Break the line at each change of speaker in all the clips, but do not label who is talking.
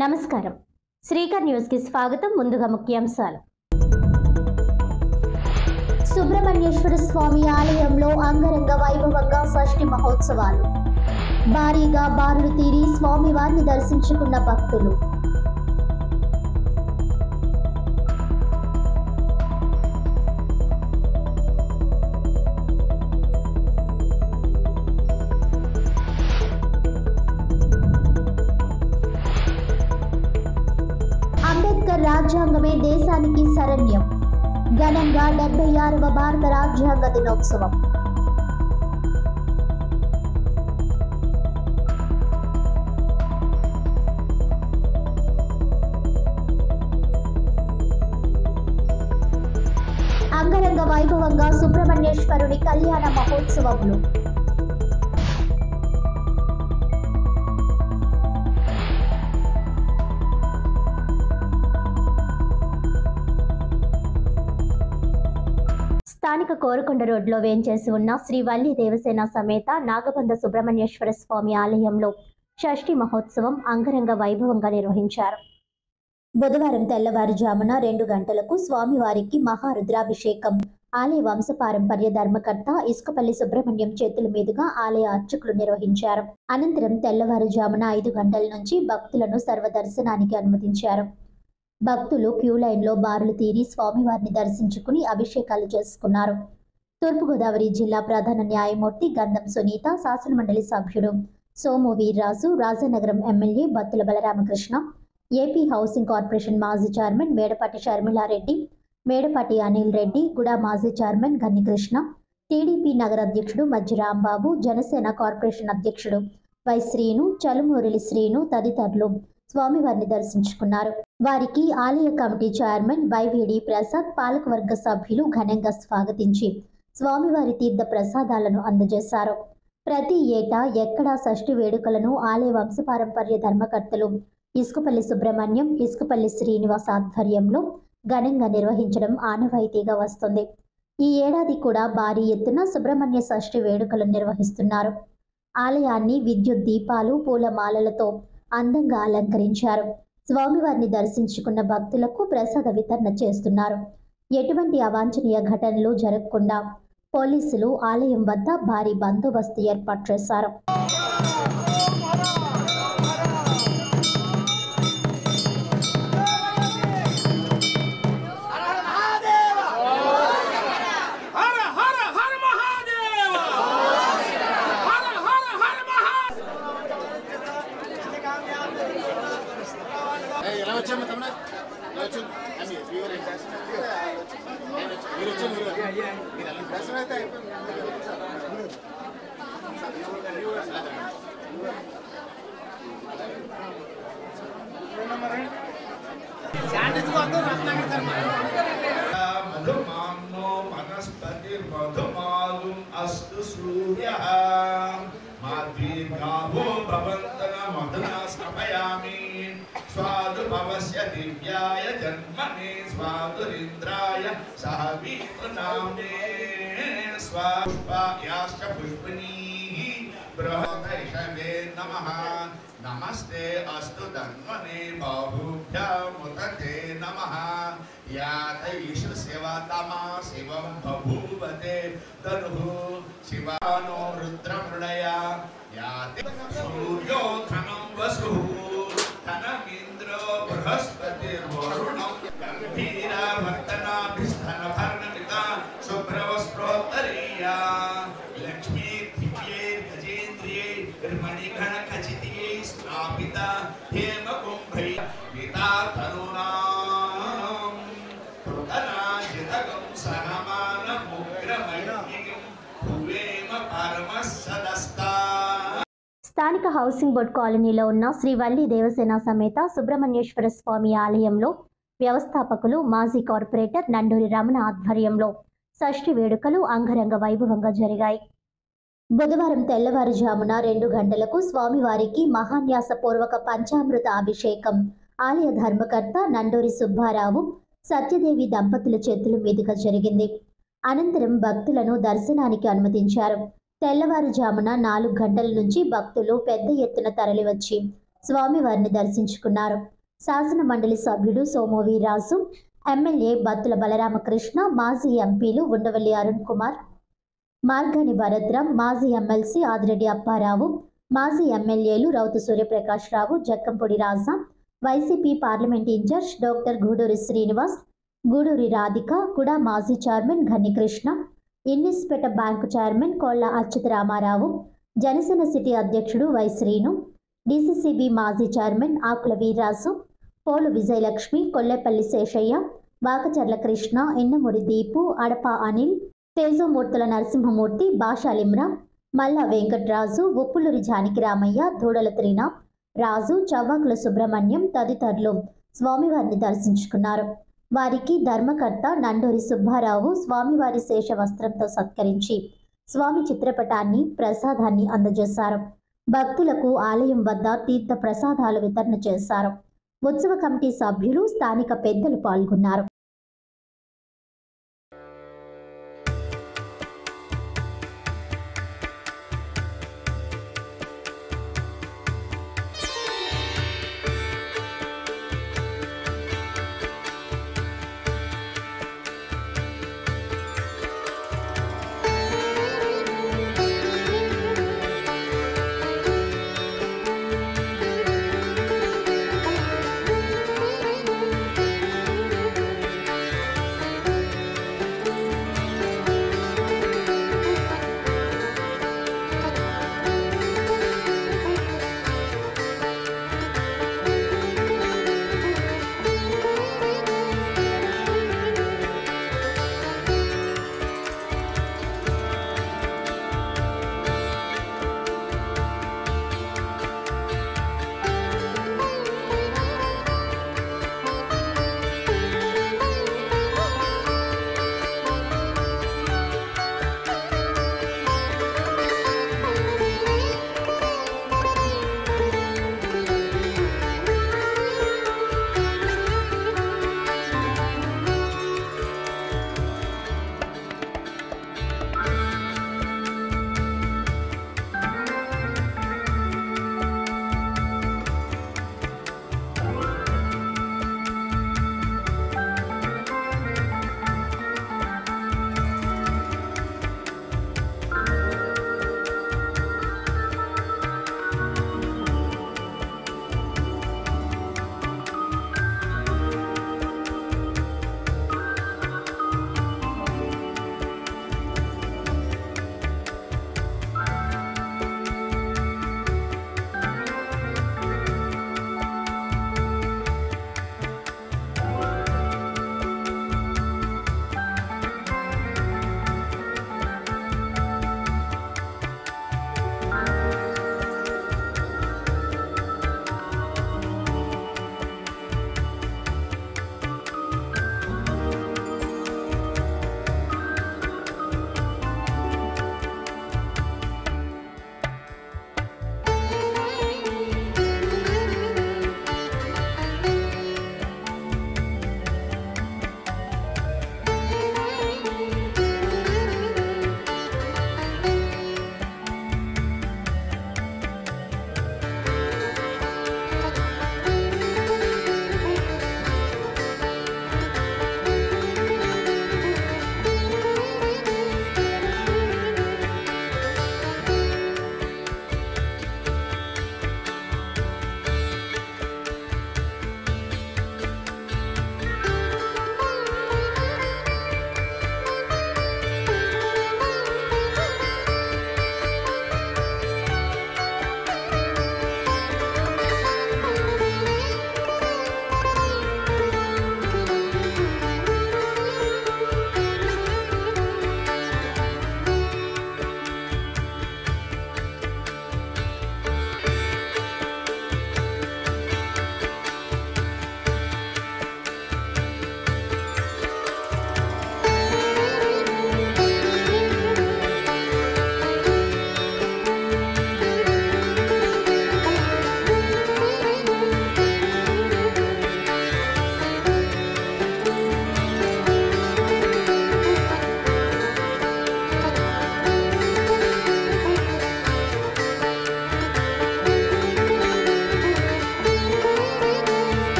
నమస్కారం. శ్రీకర్ న్యూస్ కి స్వాగతం. ముందుగా ముఖ్యాంశాలు. సుబ్రహ్మణ్యేశ్వర స్వామి ఆలయంలో అంగరంగ వైభవంగా షష్ఠి మహోత్సవాలు. భారీగా బారులు తీరి స్వామివారిని దర్శించుకున్న భక్తులు. అంబేద్కర్ రాజ్యాంగమే దేశానికి శరణ్యం. ఘనంగా 76వ భారత రాజ్యాంగ దినోత్సవం. అంగరంగ వైభవంగా సుబ్రహ్మణ్యేశ్వరుని కళ్యాణ మహోత్సవములు. స్థానిక కోరకొండ రోడ్లో వేంచేసి ఉన్న శ్రీ వల్లి దేవసేన సమేత నాగబంధ సుబ్రహ్మణ్యేశ్వర స్వామి ఆలయంలో షష్ఠి మహోత్సవం అంగరంగ వైభవంగా నిర్వహించారు. బుధవారం తెల్లవారుజామున 2 గంటలకు స్వామివారికి మహారుద్రాభిషేకం ఆలయ వంశపారంపర్య ధర్మకర్త ఇసుకపల్లి సుబ్రహ్మణ్యం చేతుల మీదుగా ఆలయ అర్చకులు నిర్వహించారు. అనంతరం తెల్లవారుజామున 5 గంటల నుంచి భక్తులను సర్వదర్శనానికి అనుమతించారు. భక్తులు క్యూ లైన్లో బారులు తీరి స్వామివారిని దర్శించుకుని అభిషేకాలు చేసుకున్నారు. తూర్పుగోదావరి జిల్లా ప్రధాన న్యాయమూర్తి గంధం సునీత, శాసనమండలి సభ్యుడు Somu Veerraju, Rajanagaram MLA Battula Balaramakrishna, AP housing corporation మాజీ చైర్మన్ మేడపాటి షర్మిలారెడ్డి, మేడపాటి అనిల్ రెడ్డి, గుడా మాజీ చైర్మన్ గన్నికృష్ణ, టీడీపీ నగర అధ్యక్షుడు మజ్జి రాంబాబు, జనసేన కార్పొరేషన్ అధ్యక్షుడు వై శ్రీను, చలుమూరిలి శ్రీను తదితరులు స్వామివారిని దర్శించుకున్నారు. వారికి ఆలయ కమిటీ చైర్మన్ వైవిడి ప్రసాద్, పాలకవర్గ సభ్యులు ఘనంగా స్వాగతించి స్వామివారి తీర్థ ప్రసాదాలను అందజేశారు. ప్రతి ఏటా ఎక్కడా షష్ఠి వేడుకలను ఆలయ వంశపారంపర్య ధర్మకర్తలు ఇసుకపల్లి సుబ్రహ్మణ్యం, ఇసుకపల్లి శ్రీనివాస్ ఆధ్వర్యంలో ఘనంగా నిర్వహించడం ఆనవాయితీగా వస్తుంది. ఈ ఏడాది కూడా భారీ ఎత్తున సుబ్రహ్మణ్య షష్ఠి వేడుకలను నిర్వహిస్తున్నారు. ఆలయాన్ని విద్యుత్ దీపాలు, పూలమాలలతో అందంగా అలంకరించారు. స్వామివారిని దర్శించుకున్న భక్తులకు ప్రసాద వితరణ చేస్తున్నారు. ఎటువంటి అవాంఛనీయ ఘటనలు జరగకుండా పోలీసులు ఆలయం వద్ద భారీ బందోబస్తు ఏర్పాటు చేశారు.
स्वादुपवस्य दिव्याय जन्मने स्वादुरिन्द्राय सह वीतनामे स्वापुष्पायाश्च पुष्पिणीः बृहदैषवे नमः नमस्ते अस्तु धन्वने बाहुभ्यामुदते नमः यातैषु शिवतमा शिवं बभूवते तनुः शिवानो रुद्रमृडया याति सूर्यो धनं वसुः धनमिन्द्रो बृहस्पतिर्वरुणं गम्भीरावर्तनाभिस्तनभर्णमिता शुभ्रवस्त्रोत्तरीया लक्ष्मी दिव्ये गजेन्द्रिये मणिगणखचिते स्थापिता हेमकुम्भै पिता तरुणां पृतनाजितगं सहमानमुग्रमैर्यं भुवेम परमः सदस्ता.
స్థానిక హౌసింగ్ బోర్డ్ కాలనీలో ఉన్న శ్రీ వల్లి దేవసేన సమేత సుబ్రహ్మణ్యేశ్వర స్వామి ఆలయంలో వ్యవస్థాపకులు మాజీ కార్పొరేటర్ నండూరి రమణ ఆధ్వర్యంలో షష్ఠి వేడుకలు అంగరంగ వైభవంగా జరిగాయి. బుధవారం తెల్లవారుజామున 2 గంటలకు స్వామివారికి మహాన్యాసపూర్వక పంచామృత అభిషేకం ఆలయ ధర్మకర్త నండూరి సుబ్బారావు, సత్యదేవి దంపతుల చేతుల మీదుగా జరిగింది. అనంతరం భక్తులను దర్శనానికి అనుమతించారు. తెల్లవారుజామున 4 గంటల నుంచి భక్తులు పెద్ద ఎత్తున తరలివచ్చి స్వామివారిని దర్శించుకున్నారు. శాసన మండలి సభ్యుడు సోము వీర్రాజు, ఎమ్మెల్యే బత్తుల బలరామకృష్ణ, మాజీ ఎంపీలు ఉండవల్లి అరుణ్ కుమార్, మార్గాని భరద్రం, మాజీ ఎమ్మెల్సీ ఆదిరెడ్డి అప్పారావు, మాజీ ఎమ్మెల్యేలు Rautu Suryaprakash Rao, Jakkampudi Raja, YCP parliament incharge doctor Guduri Srinivas, Guduri Radhika, కూడా మాజీ chairman Ghanni Krishna, Innispeta bank chairman Kolla Achyuta Ramarao, Janasena city అధ్యక్షుడు వై శ్రీను, డీసీసీబీ మాజీ చైర్మన్ ఆకుల వీర్రాజు, పోలు విజయలక్ష్మి, కొల్లేపల్లి శేషయ్య, వాకచర్ల కృష్ణ, ఎన్నమూరి దీపు, అడప అనిల్, తేజోమూర్తుల నరసింహమూర్తి, భాషాలిమ్రా, మల్లా వెంకట్రాజు, ఉప్పులూరి జానకిరామయ్య, దూడల త్రినా రాజు, చవ్వాకుల సుబ్రహ్మణ్యం తదితరులు స్వామివారిని దర్శించుకున్నారు. వారికి ధర్మకర్త నండూరి సుబ్బారావు స్వామివారి శేష వస్త్రంతో సత్కరించి స్వామి చిత్రపటాన్ని, ప్రసాదాన్ని అందజేశారు. భక్తులకు ఆలయం వద్ద తీర్థ ప్రసాదాలు వితరణ చేశారు. ఉత్సవ కమిటీ సభ్యులు, స్థానిక పెద్దలు పాల్గొన్నారు.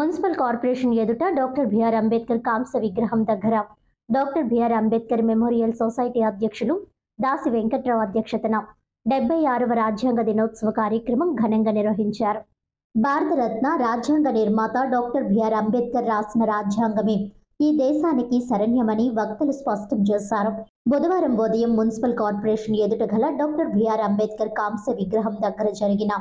మున్సిపల్ కార్పొరేషన్ ఎదుట డాక్టర్ బిఆర్ అంబేద్కర్ కాంస్య విగ్రహం దగ్గర doctor BR Ambedkar memorial society అధ్యక్షులు దాసి వెంకట్రావు అధ్యక్షతన 76వ రాజ్యాంగ దినోత్సవ కార్యక్రమం ఘనంగా నిర్వహించారు. భారతరత్న రాజ్యాంగ నిర్మాత డాక్టర్ బిఆర్ అంబేద్కర్ రాసిన రాజ్యాంగమే ఈ దేశానికి శరణ్యమని వక్తలు స్పష్టం చేశారు. బుధవారం ఉదయం మున్సిపల్ కార్పొరేషన్ ఎదుట గల డాక్టర్ బిఆర్ అంబేద్కర్ కాంస్య విగ్రహం దగ్గర జరిగిన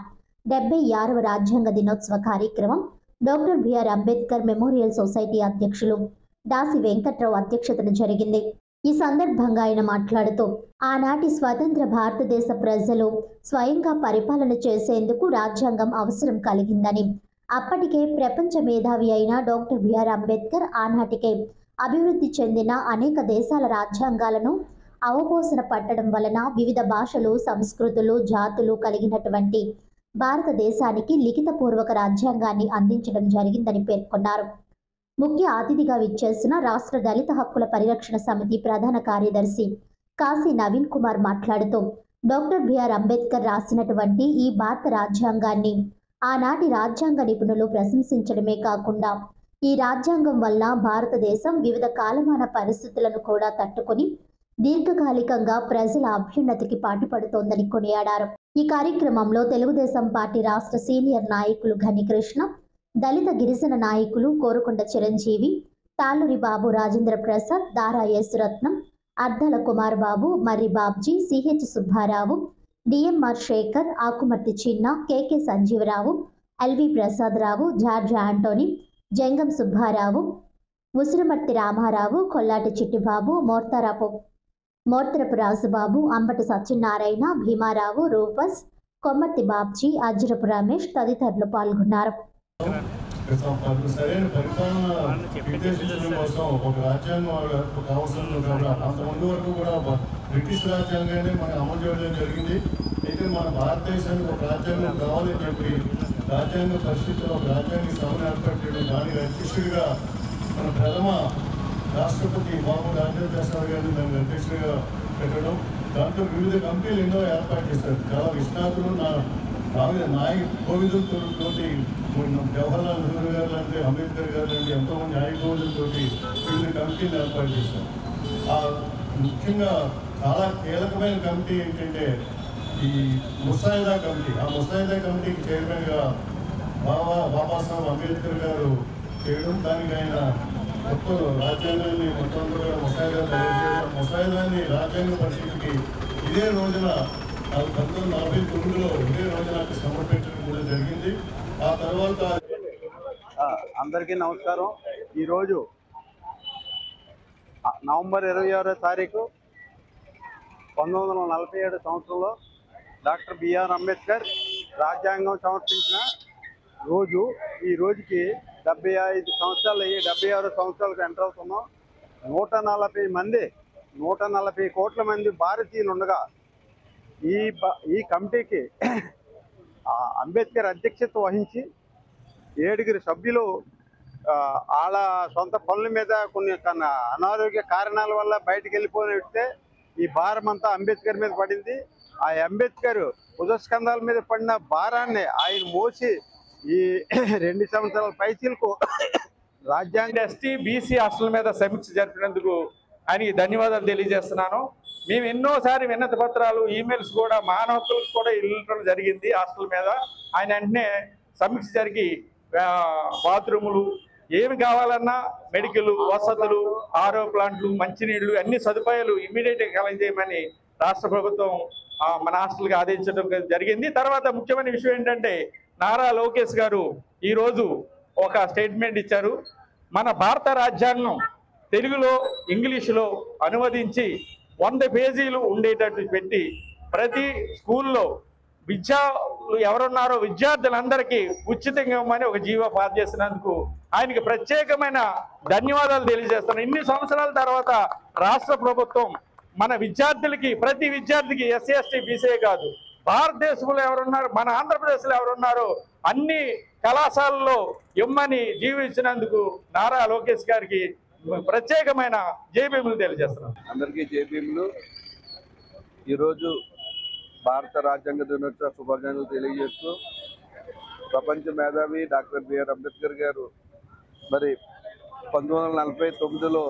76వ రాజ్యాంగ దినోత్సవ కార్యక్రమం doctor BR Ambedkar memorial society అధ్యక్షులు దాసి వెంకట్రావు అధ్యక్షతన జరిగింది. ఈ సందర్భంగా ఆయన మాట్లాడుతూ ఆనాటి స్వతంత్ర భారతదేశ ప్రజలు స్వయంగా పరిపాలన చేసేందుకు రాజ్యాంగం అవసరం కలిగిందని, అప్పటికే ప్రపంచ మేధావి అయిన డాక్టర్ బిఆర్ అంబేద్కర్ ఆనాటికే అభివృద్ధి చెందిన అనేక దేశాల రాజ్యాంగాలను అవపోసన పట్టడం వలన వివిధ భాషలు, సంస్కృతులు, జాతులు కలిగినటువంటి భారతదేశానికి లిఖితపూర్వక రాజ్యాంగాన్ని అందించడం జరిగిందని పేర్కొన్నారు. ముఖ్య అతిథిగా విచ్చేసిన రాష్ట్ర దళిత హక్కుల పరిరక్షణ సమితి ప్రధాన కార్యదర్శి కాశీ నవీన్ కుమార్ మాట్లాడుతూ డాక్టర్ బిఆర్ అంబేద్కర్ రాసినటువంటి ఈ భారత రాజ్యాంగాన్ని ఆనాటి రాజ్యాంగ నిపుణులు ప్రశంసించడమే కాకుండా ఈ రాజ్యాంగం వల్ల భారతదేశం వివిధ కాలమాన పరిస్థితులను కూడా తట్టుకొని దీర్ఘకాలికంగా ప్రజల అభ్యున్నతికి పాటుపడుతోందని కొనియాడారు. ఈ కార్యక్రమంలో తెలుగుదేశం పార్టీ రాష్ట్ర సీనియర్ నాయకులు ఘనికృష్ణ, దళిత గిరిజన నాయకులు Korukonda Chiranjeevi, Talluri Babu Rajendra Prasad, Dara Yesuratnam, Addala Kumar Babu, Marri Babji, CH Subbarao, DMR Sekhar, Akumarthi Chinna, KK Sanjeevarao, LV Prasadarao, George Antony, Jangam Subbarao, Usurumarthi Ramarao, Kollati Chittibabu, Morthurapu Rajubabu, Ambati Satyanarayana, Bhimarao, రూపస్, కొమ్మర్తి బాబ్జీ, అజ్రపు రమేష్ తదితరులు పాల్గొన్నారు.
సరైన పరిపాలన నిర్దేశించడం కోసం ఒక రాజ్యాంగం ఒక అవసరం అంతకుముందు వరకు కూడా బ్రిటిష్ రాజ్యాంగాన్ని మనం అమలు చేయడం జరిగింది. అయితే మన భారతదేశానికి ఒక రాజ్యాంగం కావాలని చెప్పి రాజ్యాంగ పరిస్థితుల్లో ఒక రాజ్యాంగ సభను ఏర్పడడం, దానికి అధ్యక్షుడిగా మన ప్రథమ రాష్ట్రపతి బాబు రాజేంద్ర ప్రసాద్ గారిని దానికి అధ్యక్షుడిగా పెట్టడం, దాంట్లో వివిధ కమిటీలు ఎన్నో ఏర్పాటు చేస్తారు. చాలా విశ్నాతులు కోవిదులతో జవహర్లాల్ నెహ్రూ గారు లాంటి, అంబేద్కర్ గారు లాంటి ఎంతోమంది కోవిదులతో వివిధ కమిటీలు ఏర్పాటు చేశారు. ముఖ్యంగా చాలా కీలకమైన కమిటీ ఏంటంటే ఈ ముసాయిదా కమిటీ. ఆ ముసాయిదా కమిటీకి చైర్మన్గా బాబాసాహెబ్ అంబేద్కర్ గారు చేయడం, దానికి ఆయన మొత్తం రాజ్యాంగాన్ని మొత్తం కూడా ముసాయిదా తయారు చేయడం, ముసాయిదాన్ని రాజ్యాంగ పరిస్థితికి ఇదే రోజున 1949లో ఇదే రోజున సమర్పించడం కూడా జరిగింది. ఆ తర్వాత
అందరికీ నమస్కారం. ఈరోజు నవంబర్ 26వ తారీఖు 1947 సంవత్సరంలో డాక్టర్ బిఆర్ అంబేద్కర్ రాజ్యాంగం సమర్పించిన రోజు. ఈ రోజుకి 75 సంవత్సరాలు అయ్యి 76 సంవత్సరాలకు ఎంటర్ అవుతున్నాం. 140 కోట్ల మంది భారతీయులు ఉండగా ఈ కమిటీకి అంబేద్కర్ అధ్యక్షత వహించి 7 సభ్యులు వాళ్ళ సొంత పనుల మీద కొన్ని అనారోగ్య కారణాల వల్ల బయటకు వెళ్ళిపోయితే ఈ భారం అంతా అంబేద్కర్ మీద పడింది. ఆ అంబేద్కర్ భుజస్కంధాల మీద పడిన భారాన్ని ఆయన మోసి ఈ 2 సంవత్సరాల పైచీలకు రాజ్యాంగ
ఎస్టీ బీసీ హాస్టల్ మీద సమీక్ష జరిపినందుకు ఆయనకి ధన్యవాదాలు తెలియజేస్తున్నాను. మేము ఎన్నోసారి విన్నతి పత్రాలు, ఈమెయిల్స్ కూడా మానవ హక్కులకు కూడా వెళ్ళడం జరిగింది హాస్టల్ మీద. ఆయన వెంటనే సమీక్ష జరిగి బాత్రూములు ఏమి కావాలన్నా, మెడికల్ వసతులు, ఆరో ప్లాంట్లు, మంచినీళ్లు అన్ని సదుపాయాలు ఇమ్మీడియట్గా కలగజేయమని రాష్ట్ర ప్రభుత్వం మన హాస్టల్కి ఆదేశించడం జరిగింది. తర్వాత ముఖ్యమైన విషయం ఏంటంటే నారా లోకేష్ గారు ఈరోజు ఒక స్టేట్మెంట్ ఇచ్చారు. మన భారత రాజ్యాంగం తెలుగులో, ఇంగ్లీషులో అనువదించి 100 పేజీలు ఉండేటట్టు పెట్టి ప్రతి స్కూల్లో ఎవరున్నారో విద్యార్థులందరికీ ఉచితంగా ఇవ్వమని ఒక జీవో పాస్ చేసినందుకు ఆయనకి ప్రత్యేకమైన ధన్యవాదాలు తెలియజేస్తున్నాను. ఇన్ని సంవత్సరాల తర్వాత రాష్ట్ర ప్రభుత్వం మన విద్యార్థులకి, ప్రతి విద్యార్థికి ఎస్సీ ఎస్టీ బీసీ కాదు, భారతదేశంలో ఎవరున్నారు, మన ఆంధ్రప్రదేశ్లో ఎవరున్నారో అన్ని కళాశాలల్లో ఇమ్మని జీవో ఇచ్చినందుకు నారా లోకేష్ గారికి ప్రత్యేకమైన జైభీములు తెలియజేస్తున్నాం.
అందరికీ జైభీములు. ఈరోజు భారత రాజ్యాంగ దినోత్సవ శుభాకాంక్షలు తెలియజేస్తూ ప్రపంచ మేధావి డాక్టర్ బిఆర్ అంబేద్కర్ గారు
మరి 1949లో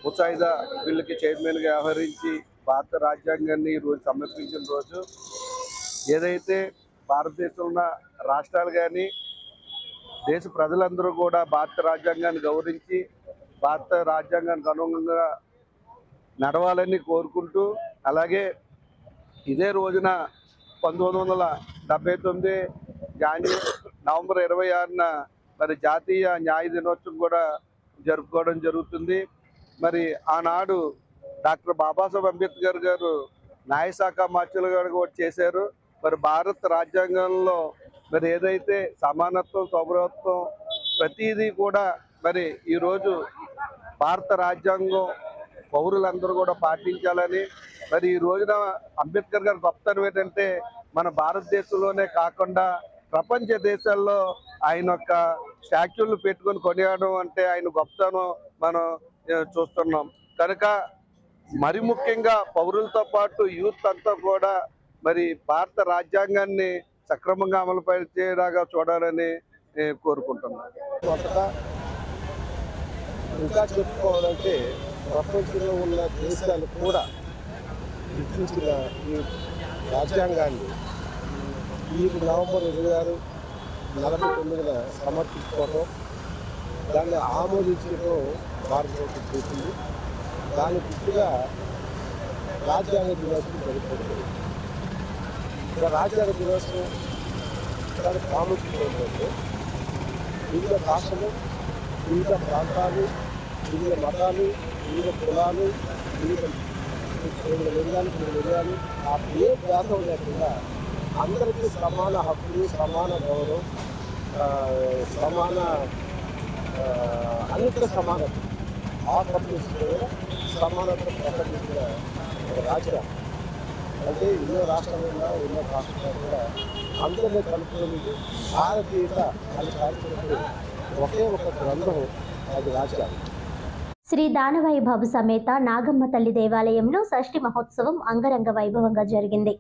ముసాయిదా బిల్లుకి చైర్మన్గా వ్యవహరించి భారత రాజ్యాంగాన్ని ఈరోజు సమర్పించిన రోజు. ఏదైతే భారతదేశంలో ఉన్న రాష్ట్రాలు కానీ దేశ ప్రజలందరూ కూడా భారత రాజ్యాంగాన్ని గౌరవించి భారత రాజ్యాంగానికి అనుగుణంగా నడవాలని కోరుకుంటూ, అలాగే ఇదే రోజున 1979 నవంబర్ 26న మరి జాతీయ న్యాయ దినోత్సవం కూడా జరుపుకోవడం జరుగుతుంది. మరి ఆనాడు డాక్టర్ బాబాసాహెబ్ అంబేద్కర్ గారు న్యాయశాఖ మార్చులుగా కూడా చేశారు. మరి భారత రాజ్యాంగంలో మరి ఏదైతే సమానత్వం, సౌభ్రత్వం ప్రతిదీ కూడా మరి ఈరోజు భారత రాజ్యాంగం పౌరులందరూ కూడా పాటించాలని, మరి ఈ రోజున అంబేద్కర్ గారి గొప్పతనం ఏంటంటే మన భారతదేశంలోనే కాకుండా ప్రపంచ దేశాల్లో ఆయన యొక్క స్టాచ్యూలు పెట్టుకొని కొనియాడడం అంటే ఆయన గొప్పతనం మనం చూస్తున్నాం. కనుక మరి ముఖ్యంగా పౌరులతో పాటు యూత్ అంతా కూడా మరి భారత రాజ్యాంగాన్ని సక్రమంగా అమలు పరిచేలాగా చూడాలని కోరుకుంటున్నాం.
ఇంకా చెప్పుకోవాలంటే ప్రపంచంలో ఉన్న దేశాలు కూడా గుర్తించిన ఈ రాజ్యాంగాన్ని ఈ నవంబర్ 26, 49 సమర్పించుకోవడం, దాన్ని ఆమోదించడం భారతదేశం చేసింది. దాని గుర్తుగా రాజ్యాంగ దినోత్సవం జరుపుకుంటుంది. ఇక్కడ రాజ్యాంగ దినోత్సవం దాని ప్రాముఖ్యత ఏంటంటే వివిధ భాషలు, వివిధ ప్రాంతాలు, వివిధ మతాలు, వివిధ కులాలు, వివిధ లింగాలు ఆ ఏ భేదం లేకుండా అందరికీ సమాన హక్కులు, సమాన గౌరవం, సమాన అన్నింటిలో సమానత, ఆ పద్ధతిలో సమానత ప్రకటించిన ఒక రాజ్యాంగం. అంటే ఎన్నో రాష్ట్రాల్లో ఎన్నో రాష్ట్రాలు కూడా అందరినీ కలుపుకొని భారతీయత అని సాధించినప్పుడు ఒకే ఒక గ్రంథం, అది రాజ్యాంగం.
శ్రీ దానవైబాబు సమేత నాగమ్మ తల్లి దేవాలయంలో షష్ఠి మహోత్సవం అంగరంగ వైభవంగా జరిగింది.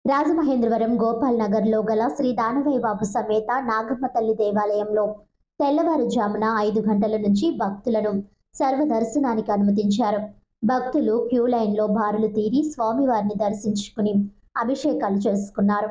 రాజమహేంద్రవరం గోపాల్ నగర్లో గల శ్రీ దానవైబాబు సమేత నాగమ్మ తల్లి దేవాలయంలో తెల్లవారుజామున 5 గంటల నుంచి భక్తులను సర్వదర్శనానికి అనుమతించారు. భక్తులు క్యూ లైన్లో బారులు తీరి స్వామివారిని దర్శించుకుని అభిషేకాలు చేసుకున్నారు.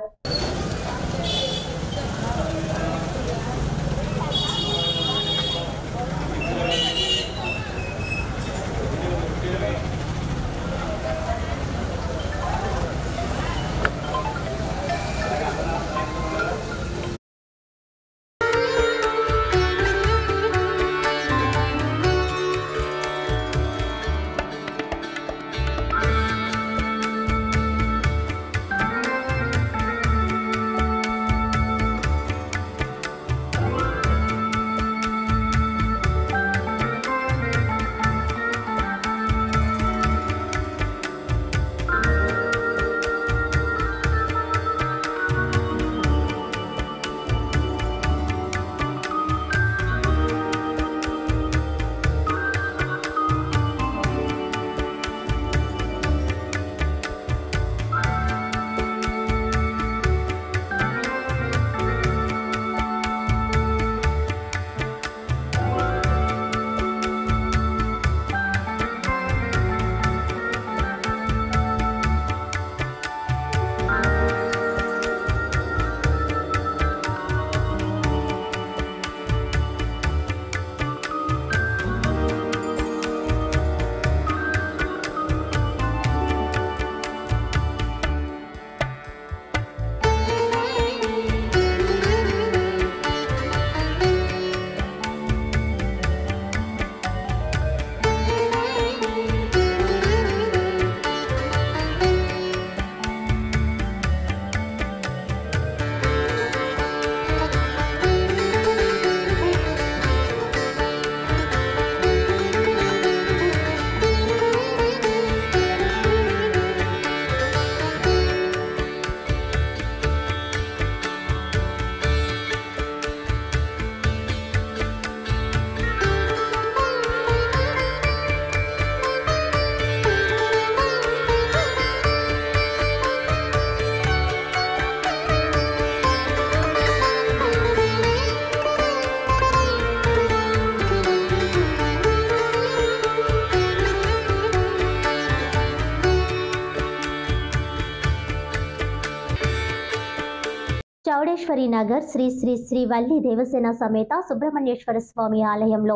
చౌడేశ్వరి నగర్ శ్రీ శ్రీ శ్రీ వల్లి దేవసేన సమేత సుబ్రహ్మణ్యేశ్వర స్వామి ఆలయంలో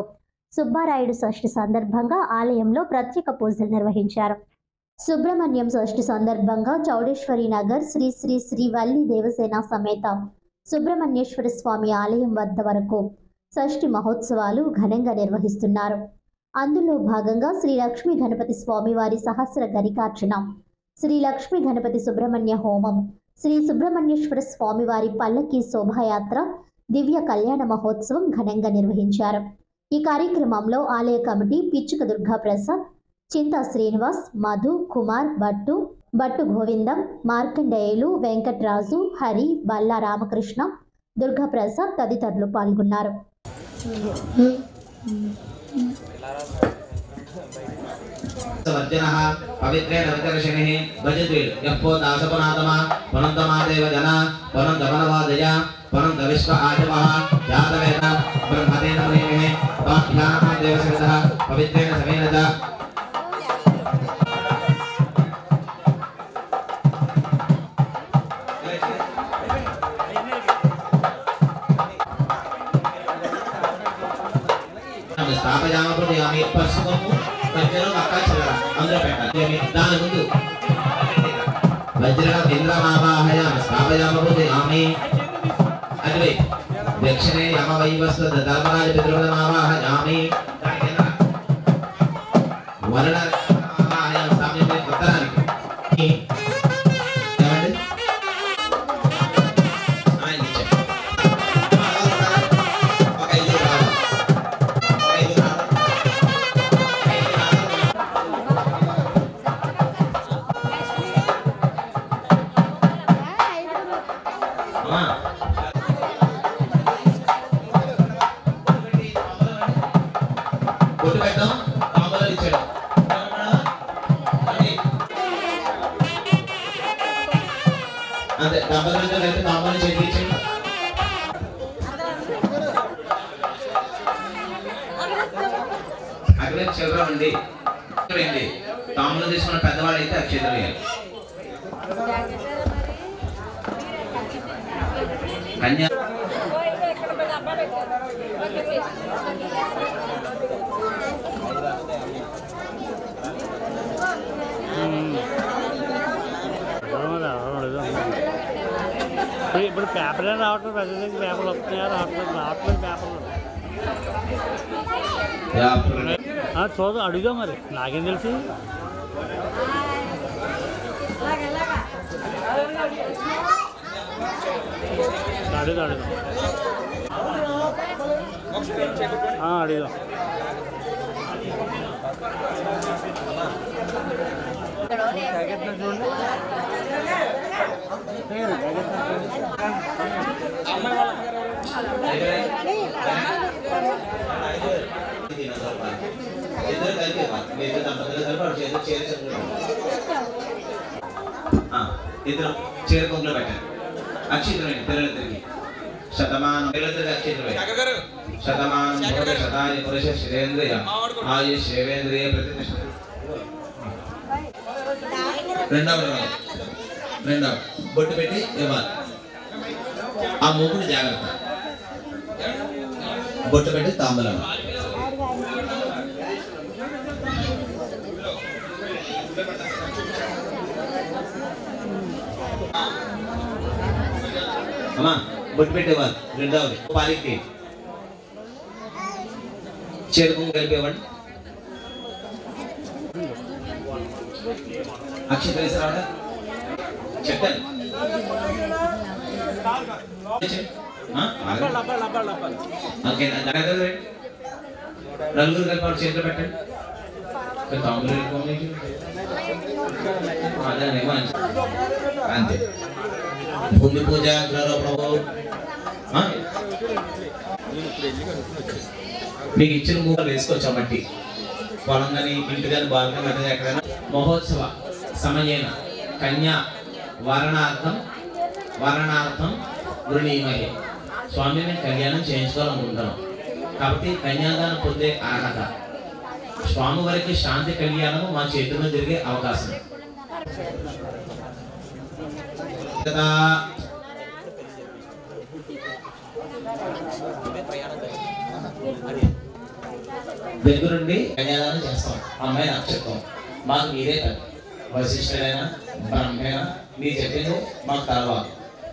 సుబ్బారాయుడు షష్ఠి సందర్భంగా ఆలయంలో ప్రత్యేక పూజలు నిర్వహించారు. సుబ్రహ్మణ్యం షష్ఠి సందర్భంగా చౌడేశ్వరి నగర్ శ్రీ శ్రీ శ్రీ వల్లి దేవసేన సమేత సుబ్రహ్మణ్యేశ్వర స్వామి ఆలయం వద్ద వరకు షష్ఠి మహోత్సవాలు ఘనంగా నిర్వహిస్తున్నారు. అందులో భాగంగా శ్రీ లక్ష్మీ గణపతి స్వామివారి సహస్ర గరికార్చన, శ్రీ లక్ష్మీ గణపతి సుబ్రహ్మణ్య హోమం, శ్రీ సుబ్రహ్మణ్యేశ్వర స్వామివారి పల్లకి శోభాయాత్ర, దివ్య కళ్యాణ మహోత్సవం ఘనంగా నిర్వహించారు. ఈ కార్యక్రమంలో ఆలయ కమిటీ పిచ్చుక దుర్గా ప్రసాద్, చింతా శ్రీనివాస్, మధు, కుమార్, బట్టు గోవిందం, మార్కండేయులు, వెంకట్రాజు, హరి, బల్లా రామకృష్ణ, దుర్గా ప్రసాద్ తదితరులు పాల్గొన్నారు.
పవిత్రేణ వికర్షణిః భజతే యప్పో దాసపనాతమ పనంతమాదేవ జన పనంతమనవాదయ పనంత విశ్వ ఆశవః జాతవేద బ్రహ్మదేన మునేః తాభ్యాం దేవసేనః పవిత్రేణ సమేనత స్థాపయామ ప్రయామి పసుపు మధ్యలో మక్కా చల్లర అందులో పెట్టాలి. దాని ముందు వజ్ర ఇంద్రమావాహయామ స్థాపయామ ప్రయామి అగ్రే దక్షిణే యమ వైవస్వ ధర్మరాజ పితృమావాహయామి వరణ మావాహయామ స్థాపయామి ఉత్తరానికి అంతే దంపతులతో కలిపి తాంబూలం చేయించండి. అక్కడ చివరం అండి తాంబూలం తీసుకున్న పెద్దవాళ్ళు అయితే అక్షేత్రం వేయాలి. కన్యా
ఇప్పుడు పేపర్లే రావట్లేదు, ప్రజలకి పేపర్లు వస్తున్నాయా రావట్లేదు పేపర్లు చూద్దాం అడుగుదాం మరి నాకేం తెలుసు. అడుగుదాం అడుగుదాం
ఇద్దరు చేరుకుంటూ పెట్టండి. అక్షితులండి పిల్లలిద్దరికి శతమానం పిల్లలిద్దరికి అక్షితులు శతమానం శతాని పురుష శిరేంద్రియ ఆయుష్ శివేంద్రియ ప్రతిష్ఠ. రెండవ బొట్టు పెట్టి ఇవ్వాలి. ఆ మూకుడు జాగ్రత్త బొట్టు పెట్టి తాంబూలం అమ్మా బొట్టు పెట్టేవాళ్ళు. రెండవది పాలికి చేరుకుని కలిపేవాడు. అక్షయ తెలిసిరావడా చెప్పండి. నలుగురు కలిపి చేతిలో పెట్టండి. అంతే భూమి పూజ గృహరోపణ మీకు ఇచ్చిన మూడు వేసుకోవచ్చు. మట్టి పొలం కానీ ఇంటి కానీ బాగా కానీ ఎక్కడైనా మహోత్సవ సమయేన కన్యా వరణార్థం వృణీమహే స్వామిని కళ్యాణం చేయించుకోవాలనుకుంటున్నాం కాబట్టి కన్యాదానం పొందే అర్హత స్వామివారికి శాంతి కళ్యాణము మా చేతుల్లో జరిగే అవకాశం. వెలుగు నుండి కన్యాదానం చేస్తాం. అమ్మాయి నాకు చెప్తాం. మాకు మీరే కాదు, వశిష్ఠుడైనా బ్రహ్మైనా మీరు చెప్పింది మాకు తర్వాత.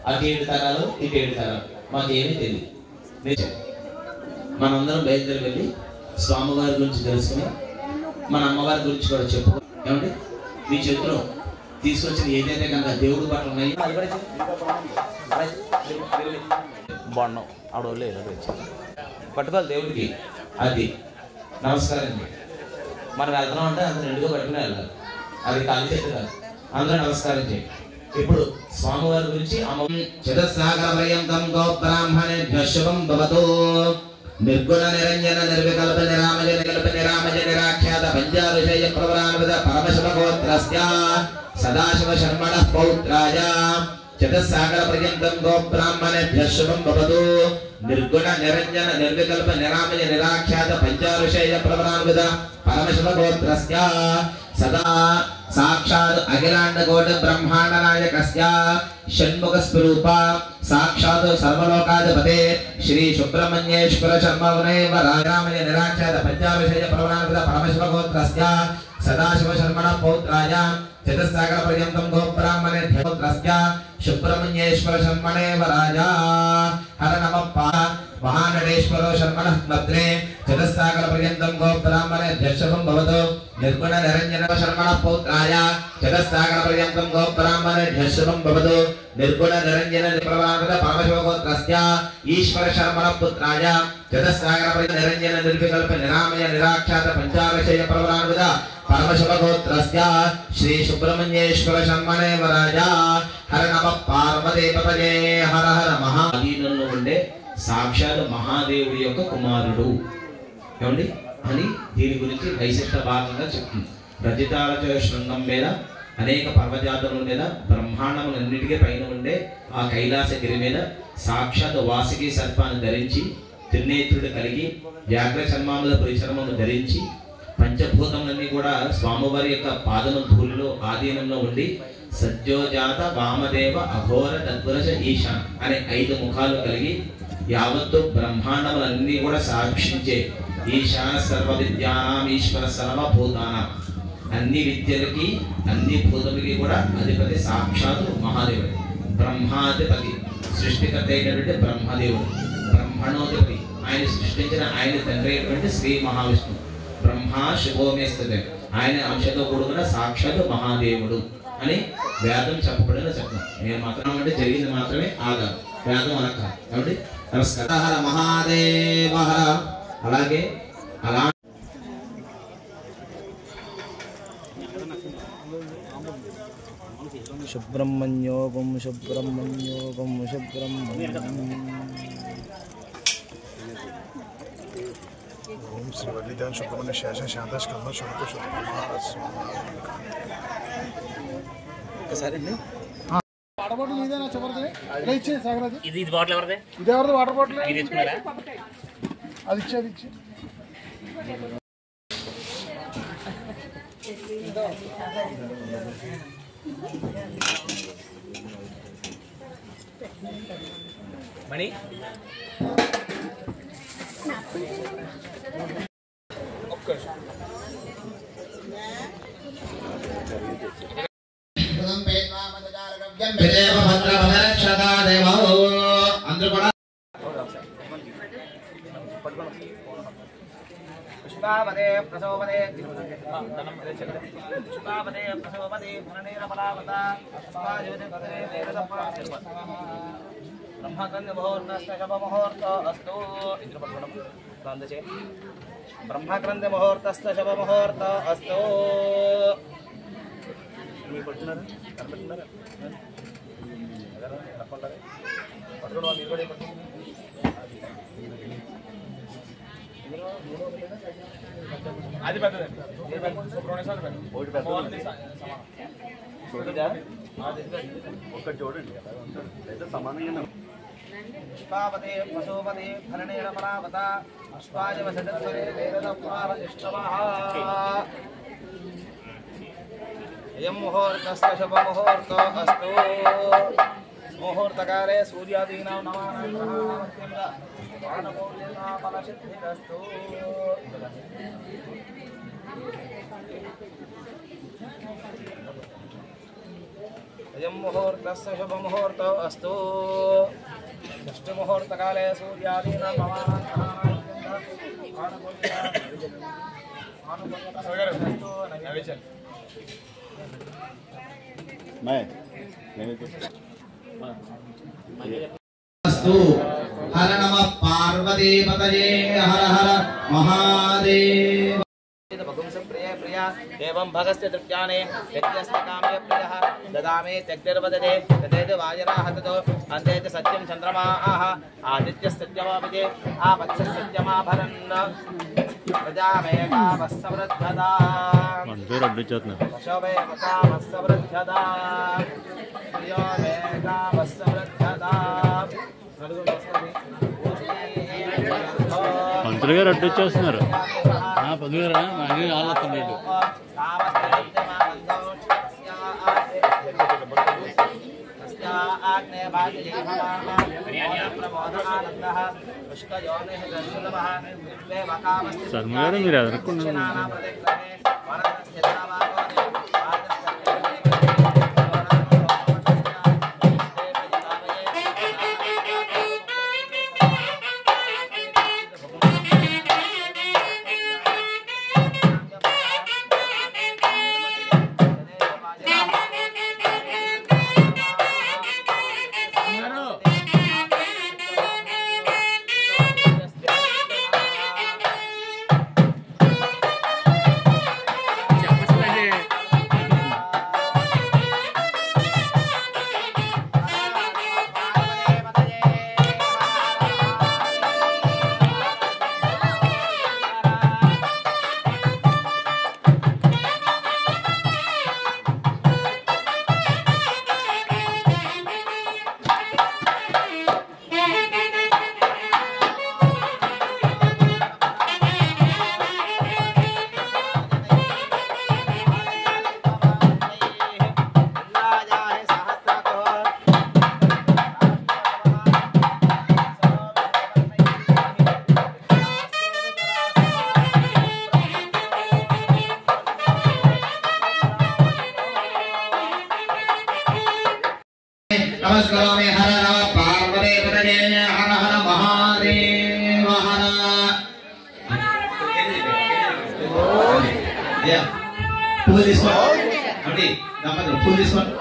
అటు 7 తరాలు ఇటు 7 తరాలు మాకు ఏమీ తెలియదు. మీరు మనందరం బయలుదేరి వెళ్ళి స్వామివారి గురించి తెలుసుకుని మన అమ్మవారి గురించి కూడా చెప్పుకో. ఏమండి మీ చేతిలో తీసుకొచ్చిన ఏదైతే కనుక దేవుడు బట్టలు ఉన్నాయి బాగున్నాం ఆడవాళ్ళు పట్టుకోవాలి దేవుడికి. అది నమస్కారం అండి. మనం వెళ్తున్నాం అంటే అందరూ రెండుగా పట్టుకుని వెళ్ళాలి. అది ఖాళీ చేతి కాదు. అందరూ నమస్కారం చేయండి. ఇప్పుడు స్వామివారి గురించి చతుస్సాగరపర్యంతం గోబ్రాహ్మణేభ్యః శుభం భవతు. నిర్గుణ నిరంజన నిర్వికల్ప నిరామజ నికల్ప నిరామజ నిరాఖ్యాత పంచారుషయ ప్రవరాన్విత పరమశివ గోత్రస్య సదాశివ శర్మణః పౌత్రాయ చతుస్సాగర పర్యంతం గోబ్రాహ్మణేభ్యః శుభం భవతు. నిర్గుణ నిరంజన నిర్వికల్ప నిరామజ నిరాఖ్యాత పంచారుషయ ప్రవరాన్విత పరమశివ గోత్రస్య సదా సాక్షాత్ అఖిలాండ కోటి బ్రహ్మాండ నాయకస్య షణ్ముఖ స్వరూప సాక్షాత్ సర్వలోకాధిపతే శ్రీ సుబ్రహ్మణ్యేశ్వర శర్మవనేవ రాజరామయ నిరాఖ్యాత పంచాభిషేయ ప్రవరాన్విత పరమశివ గోత్రస్య సదాశివ శర్మణ పౌత్రాయ చతుస్సాగర పర్యంతం గోబ్రాహ్మణేభ్యః గోత్రస్య సుబ్రహ్మణ్యేశ్వర శర్మణేవ రాజా. హర నమః మహానటేశ్వరో శర్మణః భద్రే చతుస్సాగర పర్యంతం గోబ్రాహ్మణేభ్యః శుభం భవతు. నిర్గుణ నిరంజన శర్మణః పౌత్రాయ చతుస్సాగర పర్యంతం గోబ్రాహ్మణేభ్యః శుభం భవతు. నిర్గుణ నిరంజన ప్రవరాన్విత పరమశివ గోత్రస్య ఈశ్వర శర్మణ పుత్రాయ చతుస్సాగర పర్యంతం నిరంజన నిర్వికల్ప నిరామయ నిరాఖ్యాత పంచాభిషేయ ప్రవరాన్విత పరమశివ గోత్రస్య శ్రీ సుబ్రహ్మణ్యేశ్వర శర్మణేవ రాజా. హర నమః పార్వతీపతయే. హర హర మహాదీనంలో ఉండే సాక్షాత్ మహాదేవుడి యొక్క కుమారుడు ఏమండి అని దీని గురించి వైశిష్ట భాగంగా చెప్తుంది. రజితాలచ శృంగం మీద అనేక పర్వజాతుల మీద బ్రహ్మాండములన్నిటికీ పైన ఉండే ఆ కైలాసగిరి మీద సాక్షాత్ వాసుకి సర్పాన్ని ధరించి త్రినేత్రుడు కలిగి వ్యాఘ్ర చర్మాముల పరిచరమును ధరించి పంచభూతములన్నీ కూడా స్వామివారి యొక్క పాదము ధూళిలో ఆధీనంలో ఉండి సజ్జోజాత వామదేవ అఘోర తద్వరజ ఈశాన్ అనే 5 ముఖాలు కలిగి యావత్తు బ్రహ్మాండములన్నీ కూడా సాక్షించే ఈశాన సర్వ విద్యానాం ఈశ్వర సర్వభూతానాం అన్ని విద్యలకి అన్ని భూతములకి కూడా అధిపతి సాక్షాత్ మహాదేవుడు. బ్రహ్మాధిపతి సృష్టికర్త అయినటువంటి బ్రహ్మదేవుడు. బ్రహ్మణోధిపతి ఆయన సృష్టించిన ఆయన తండ్రి అయినటువంటి శ్రీ మహావిష్ణువు. బ్రహ్మ శుభోమేస్తుంది ఆయన అంశతో కూడుకున్న సాక్షాత్ మహాదేవుడు అని వేదం చెప్పబడిన చెప్పడం. నేను మాత్రం అంటే జరిగింది మాత్రమే ఆగాలి, వేదం అనక. కాబట్టి నమస్కారం. హర మహాదేవ. అలాగే అలా
సుబ్రహ్మణ్యోగం సుబ్రహ్మణ్యోగం సుబ్రహ్మణ్యం.
ఓం శ్రీ వల్లిదాన సుబ్రహ్మణ్య శేష శాంత స్కంద శుద్ధ
ఒకసారి అండి
వాటర్ బాటిల్ ఇదేనా చివరిది? ఇలా ఇచ్చే సాగరాజు.
ఇది బాటిల్ ఎవరిది?
ఇది ఎవరిది వాటర్ బాటిల్?
ఇది తెచ్చుకున్నారా?
అది ఇచ్చే అది ఇచ్చే.
మణి
అందరూ కూడా
పుష్పావదే ప్రసోపదే పుష్పావదే ప్రసోపదే ఫలనీరఫలావత పుష్పాయుధే పదే వేదసప్రాశిర్వ బ్రహ్మకంద ముహూర్తస్య శుభ ముహూర్త అస్తు. ఇద్దరు పట్టుకోవడం అందుచే బ్రహ్మగ్రంథ ముహూర్తస్య శుభ ముహూర్త అస్తు. మీరు పట్టుకున్నారా? కనపెట్టుకున్నారా? తప్పంటారా? పట్టుకోవడం మీరు కూడా పట్టుకుంటున్నారు.
అది పెద్దదండి.
ఒక్కటి చూడండి అయితే సమానంగా.
పుష్పావతే పశుపతే ఫలనేన పరావత పుష్పాయ వసతత్వరే వేదసప్రాశిష్టమః. అయం ముహూర్తస్య శుభ ముహూర్త అస్తు. ముహూర్తకాలే సూర్యాదీనాం నవానాం గ్రహాణాం ఫలసిద్ధిరస్తు. అయం ముహూర్తస్య శుభముహూర్తో అస్తు. షష్ఠముహూర్తకాలే సూర్యాదీనాం
హర నమ పార్వతీపతయే హర హర మహాదేవ.
ప్రియ ప్రియ ఏవం భగస్య తృప్యానే యజ్ఞస్య కామ్య ప్రియః దదామే త్యక్తిర్వదతే తదేత వాజరాహతతో అంతేత సత్యం చంద్రమాః ఆదిత్యస్తత్యమాపితే ఆపత్స్య సత్యమాభరన్ ప్రజామేకావస్సవృద్ధదా పశవేకావస్సవృద్ధదా ప్రియోమేకావస్సవృద్ధదా.
మంత్రి గారు అడ్డు వచ్చేస్తున్నారు. పొద్దుగారా ఆలోచనలేదు. శర్మ గారు మీరు ఎదుర్కొన్నారు.
నమస్కారామి హర నమ పార్వతీపతయే హర హర మహాదేవ హర. పూలు తీసుకోండి దంపతులు, పూలు తీసుకోండి.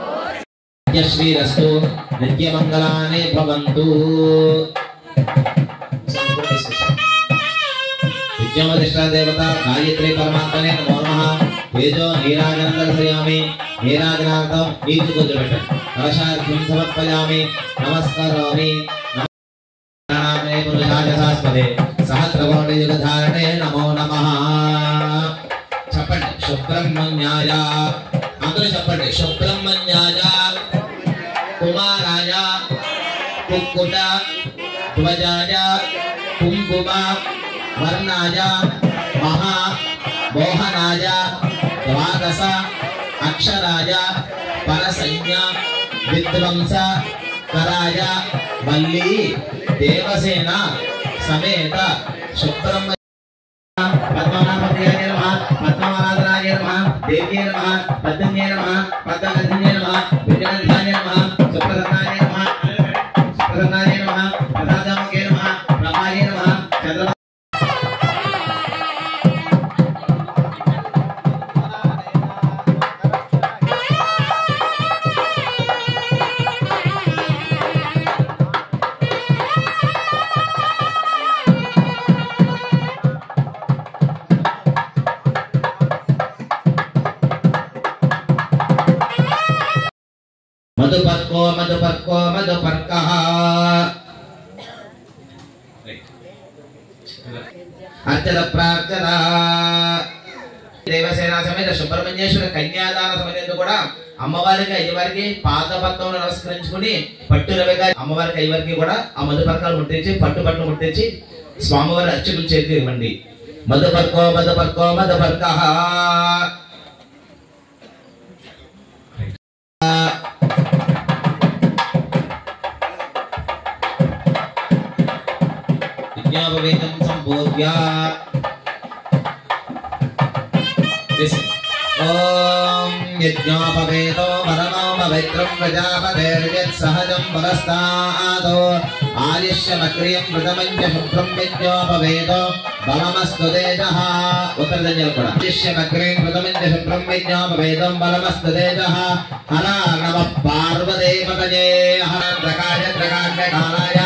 యశ్రీరస్తు నిత్యమంగళాని భవంతు. విద్యమధిష్ఠా దేవత గాయత్రి పరమాత్మనే నమో నమః. తేజో నీరాజనం దర్శయామి. నీరాజనార్థం నీటి కొంచెం పెట్టండి. కలశార్థం సమర్పయామి. నమస్కరోమి. నామే పురుషాజసాస్పదే సహస్రకోటి యుగధారణే నమో నమః. చెప్పండి సుబ్రహ్మణ్యాయ. అందరూ చెప్పండి సుబ్రహ్మణ్యాయ కుమారాయ కుక్కుట ధ్వజాయ కుంకుమ వర్ణాయ మహా మోహనాయ ద్వాదశ అక్షరాయ పరసైన్య విధ్వంస కరాయ వల్లి దేవసేన సమేత సుబ్రహ్మణ్య పద్మనాభప్రియాయ నమః. పద్మనాభరాయ నమః. దేవ్యే నమః. పద్మన్యే నమః. పద్మగంధన్యే నమః. విజయగంధాయ నమః. సుప్రసన్నాయ నమః. సుప్రసన్నాయ నమః. ప్రసాదముఖే నమః. ప్రభాయ నమః. చంద్ర మధుపర్కో మధుపర్కో మధుపర్కః. అర్చన ప్రార్థన దేవసేన సమేత సుబ్రహ్మణ్యేశ్వర కన్యాదాన సమయంలో కూడా అమ్మవారికి అయ్యవారికి పాదపద్మములు నమస్కరించుకుని పట్టు రవిగా అమ్మవారికి అయ్యవారికి కూడా ఆ మధుపర్కాలు ముట్టించి పట్టు ముట్టించి స్వామివారి అర్చకులు చేతికి ఇవ్వండి. మధుపర్కో మధుపర్కో మధుపర్కః. भूया ओम यज्ञोपवेतो परमो पवित्रं प्रजापतेर्यत्सहजं परस्तादो आलिष्यमक्रियं मृतमञ्च शुभ्रं यज्ञोपवेतो बलमस्तु तेजः उत्तरदञ्जल కూడా आलिष्यमक्रियं मृतमञ्च शुभ्रं यज्ञोपवेतो बलमस्तु तेजः हर नमः पार्वतीपतये हर प्रकाश प्रकाशकालाय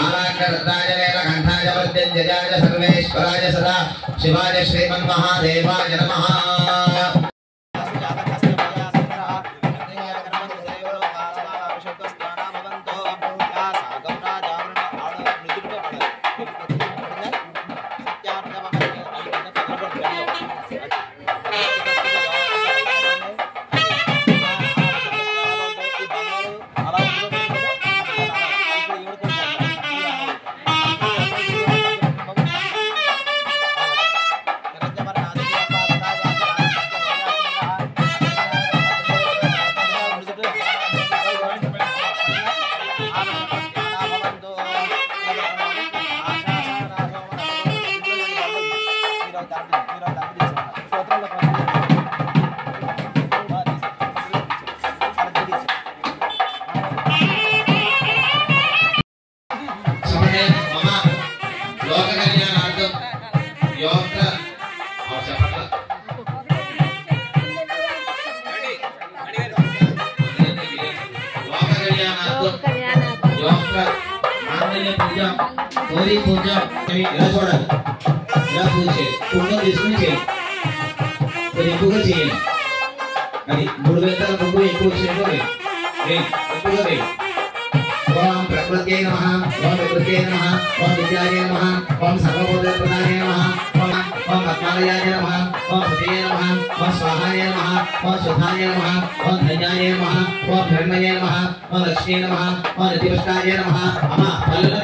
आलाकरताय नीलकण्ठाय मृत्युञ्जयाय सर्वेश्वराय सदा शिवाय श्रीमन्महादेवाय नमः। पूजा ఇలా చూడాలి ఇలా పూజ చేయాలి కుంకుమ తీసుకుని చేయాలి కొంచెం ఎక్కువగా చేయాలి అది 3 వేల కుంకుమ ఎక్కువ చేయాలి ఎక్కువగా వేయాలి ఓం ప్రకృత్యై నమః ఓం వికృత్యై నమః ఓం విద్యాయ నమః ఓం సర్వభూతప్రదాయ నమః ఓం పద్మాలయాయ నమః ఓం సతీయ నమః ఓం స్వాహాయ నమః ఓం సుధాయ నమః ఓం ధన్యాయ నమః ఓం ధర్మయ నమః ఓం లక్ష్మీ నమః ఓం నిత్యపుష్టాయ నమః అమ్మ పల్లు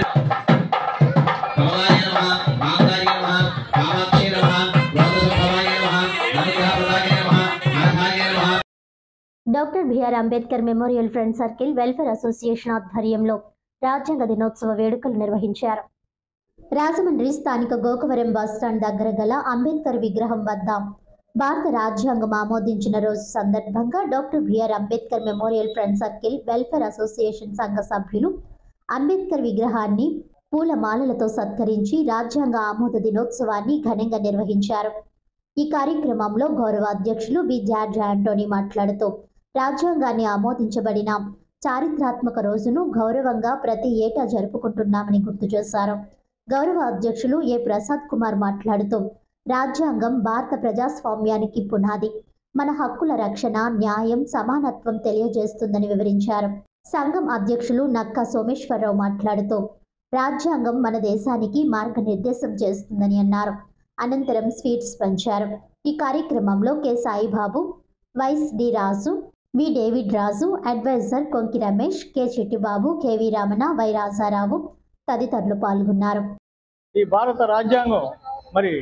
doctor BR Ambedkar memorial friend circle welfare association ఆధ్వర్యంలో రాజ్యాంగ దినోత్సవ వేడుకలు నిర్వహించారు. రాజమండ్రి స్థానిక గోకవరం బస్టాండ్ దగ్గర గల అంబేద్కర్ విగ్రహం వద్ద భారత రాజ్యాంగం ఆమోదించిన రోజు సందర్భంగా doctor BR Ambedkar memorial friend circle welfare association సంఘ సభ్యులు అంబేద్కర్ విగ్రహాన్ని పూలమాలలతో సత్కరించి రాజ్యాంగ ఆమోద దినోత్సవాన్ని ఘనంగా నిర్వహించారు. ఈ కార్యక్రమంలో గౌరవ అధ్యక్షులు బి జార్జ్ ఆంటోనీ మాట్లాడుతూ రాజ్యాంగాన్ని ఆమోదించబడిన చారిత్రాత్మక రోజును గౌరవంగా ప్రతి ఏటా జరుపుకుంటున్నామని గుర్తు చేశారు. గౌరవ అధ్యక్షులు ఏ ప్రసాద్ కుమార్ మాట్లాడుతూ రాజ్యాంగం భారత ప్రజాస్వామ్యానికి పునాది, మన హక్కుల రక్షణ, న్యాయం, సమానత్వం తెలియజేస్తుందని వివరించారు. సంఘం అధ్యక్షులు నక్కా సోమేశ్వరరావు మాట్లాడుతూ రాజ్యాంగం మన దేశానికి మార్గనిర్దేశం చేస్తుందని అన్నారు. అనంతరం స్వీట్స్ పంచారు. ఈ కార్యక్రమంలో K Saibabu, vice D Raju, V David Raju, adviser Konki Ramesh, K Chittibabu, KV Ramana, Y Rajarao తదితరులు పాల్గొన్నారు.
ఈ భారత రాజ్యాంగం మరి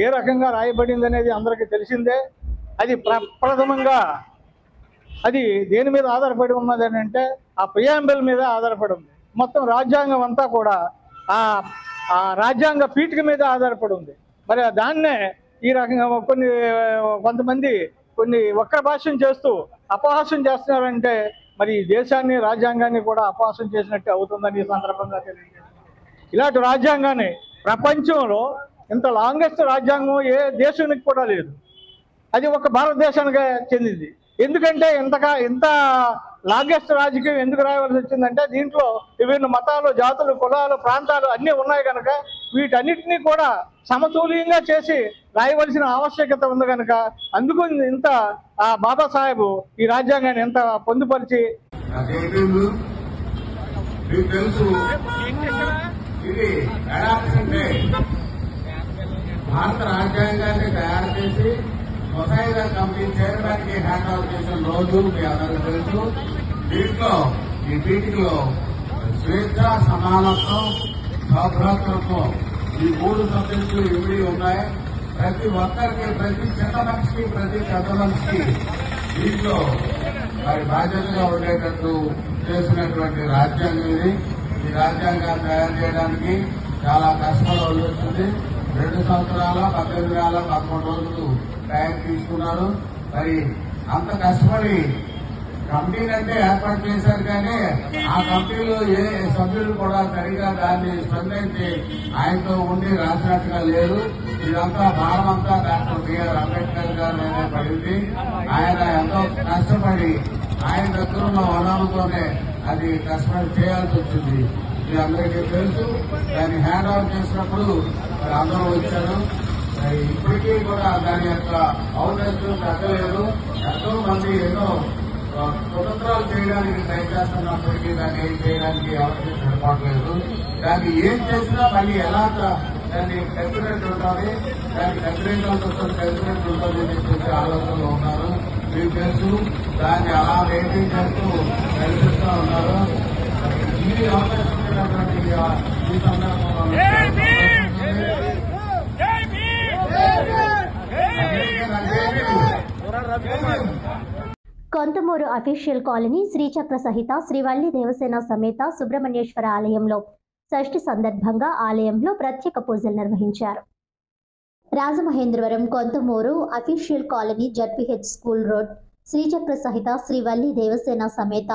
ఏ రకంగా రాయబడింది అనేది అందరికీ తెలిసిందే. అది ప్రథమంగా అది దేని మీద ఆధారపడి ఉన్నది అని అంటే ఆ ప్రియాంబుల్ మీద ఆధారపడి ఉంది. మొత్తం రాజ్యాంగం అంతా కూడా ఆ రాజ్యాంగ పీఠిక మీద ఆధారపడి ఉంది. మరి దాన్నే ఈ రకంగా కొంతమంది కొన్ని వక్ర భాష్యం చేస్తూ అపహాస్యం చేస్తున్నారంటే మరి దేశాన్ని, రాజ్యాంగాన్ని కూడా అపహాస్యం చేసినట్టు అవుతుందని ఈ సందర్భంగా తెలియజేస్తున్నాను. ఇలాంటి రాజ్యాంగాన్ని ప్రపంచంలో ఇంత లాంగెస్ట్ రాజ్యాంగం ఏ దేశానికి కూడా లేదు. అది ఒక భారతదేశానికే చెందింది. ఎందుకంటే ఇంత లాంగెస్ట్ రాజకీయం ఎందుకు రాయవలసి వచ్చిందంటే దీంట్లో విభిన్న మతాలు, జాతులు, కులాలు, ప్రాంతాలు అన్నీ ఉన్నాయి కనుక వీటన్నిటినీ కూడా సమతుల్యంగా చేసి రాయవలసిన ఆవశ్యకత ఉంది కనుక అందుకు ఇంత బాబాసాహెబ్ ఈ రాజ్యాంగాన్ని ఎంత పొందుపరిచి
భారత రాజ్యాంగాన్ని తయారు చేసి ముసాయిదా కమిటీ చైర్మన్ కి హ్యాండ్ ఓవర్ చేసిన రోజు మీ అందరికీ తెలుసు. దీంట్లో ఈ పీఠికలో స్వేచ్ఛ, సమానత్వం, సౌభ్రాతృత్వం ఈ 3 సబ్జెక్టులు ఇమిడి ఉన్నాయి. ప్రతి ఒక్కరికి, ప్రతి చిన్న మనిషికి, ప్రతి పెద్ద మనిషికి దీంట్లో మరి బాధ్యతగా ఉండేటట్టు చేసినటువంటి రాజ్యాంగం ఇది. ఈ రాజ్యాంగాన్ని తయారు చేయడానికి చాలా కష్టపడవలసి వస్తుంది. 2 సంవత్సరాల 18 నెలల 11 రోజులు టైం తీసుకున్నారు. మరి అంత కష్టపడి కమిటీని అంటే ఏర్పాటు చేశారు, కానీ ఆ కమిటీలో ఏ సభ్యులు కూడా సరిగా దాన్ని స్పందించి ఆయనతో ఉండి రాసినట్టుగా లేదు. ఇదంతా భారం అంతా డాక్టర్ బిఆర్ అంబేద్కర్ గారి మీద పడింది. ఆయన ఎంతో కష్టపడి ఆయన దగ్గర ఉన్న వనరులతోనే అది కష్టపడి చేయాల్సి వచ్చింది. ఇది అందరికీ తెలుసు. దాన్ని హ్యాండ్ ఓవర్ చేసినప్పుడు మరి అందరూ వచ్చారు. ఇప్పటికీ కూడా దాని యొక్క ఔన్నత్యం తగ్గలేదు. ఎంతో మంది ఎన్నో స్వతంత్రాలు చేయడానికి ట్రై చేస్తున్నప్పటికీ దాన్ని ఏం చేయడానికి అవకాశం సరిపడలేదు. దాన్ని ఏం చేసినా మళ్ళీ ఎలా దాన్ని కట్టినట్టు ఉంటుంది, దానికి కట్టినట్టు కట్టినట్టు ఉంటుంది అని చెప్పేసి ఆలోచనలో ఉన్నారు. మీకు తెలుసు, దాన్ని అలా మెయింటైన్ చేస్తూ నడిపిస్తూ ఉన్నారు. ఈ అవకాశం ఇచ్చినటువంటి ఈ సందర్భంలో
కొంతమూరు అఫీషియల్ కాలనీ శ్రీచక్ర సహిత శ్రీవల్లి దేవసేన సమేత సుబ్రహ్మణ్యేశ్వర ఆలయంలో షష్ఠి సందర్భంగా ఆలయంలో ప్రత్యేక పూజలు నిర్వహించారు. Rajamahendravaram Kontamuru official colony ZPH school road Srichakra సహిత శ్రీవల్లి దేవసేన సమేత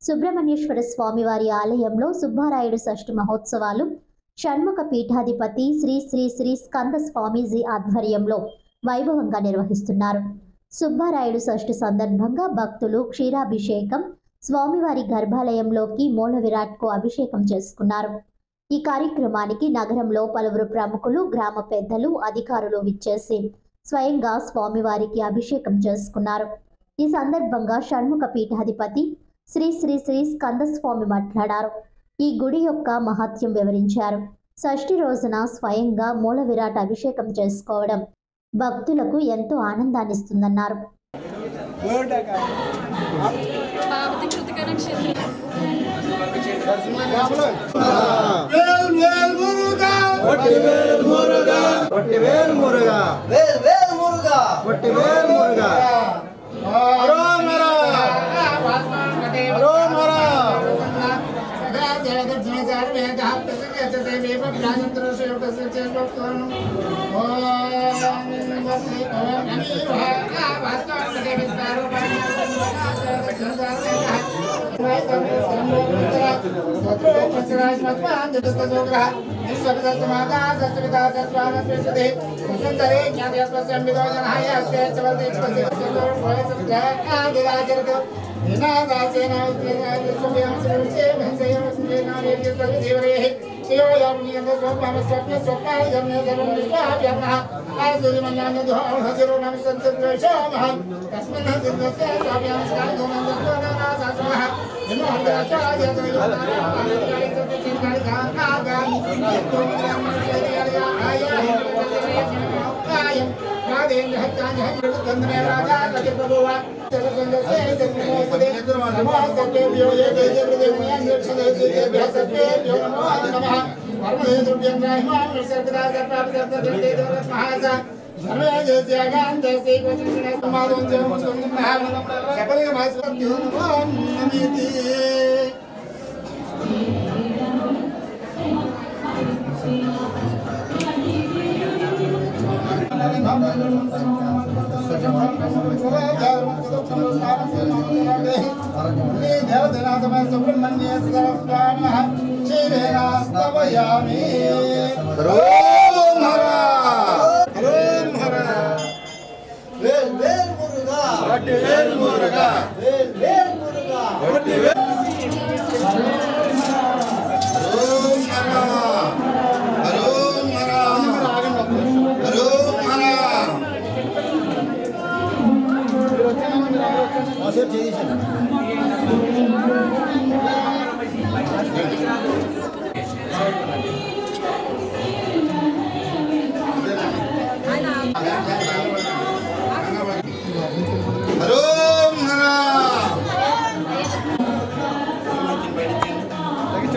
సుబ్రహ్మణ్యేశ్వర స్వామివారి ఆలయంలో సుబ్బారాయుడు షష్ఠి మహోత్సవాలు షణ్ముఖ పీఠాధిపతి శ్రీ శ్రీ శ్రీ స్కంద స్వామీజీ ఆధ్వర్యంలో వైభవంగా నిర్వహిస్తున్నారు. సుబ్బారాయుడు షష్ఠి సందర్భంగా భక్తులు క్షీరాభిషేకం, స్వామివారి గర్భాలయంలోకి మూల విరాట్కు అభిషేకం చేసుకున్నారు. ఈ కార్యక్రమానికి నగరంలో పలువురు ప్రముఖులు, గ్రామ పెద్దలు, అధికారులు విచ్చేసి స్వయంగా స్వామివారికి అభిషేకం చేసుకున్నారు. ఈ సందర్భంగా షణ్ముఖ పీఠాధిపతి శ్రీ శ్రీ శ్రీ స్కందస్వామి మాట్లాడారు. ఈ గుడి యొక్క మహత్యం వివరించారు. షష్ఠి రోజున స్వయంగా మూల విరాట్ అభిషేకం చేసుకోవడం భక్తులకు ఎంతో ఆనందాన్నిస్తుందన్నారు.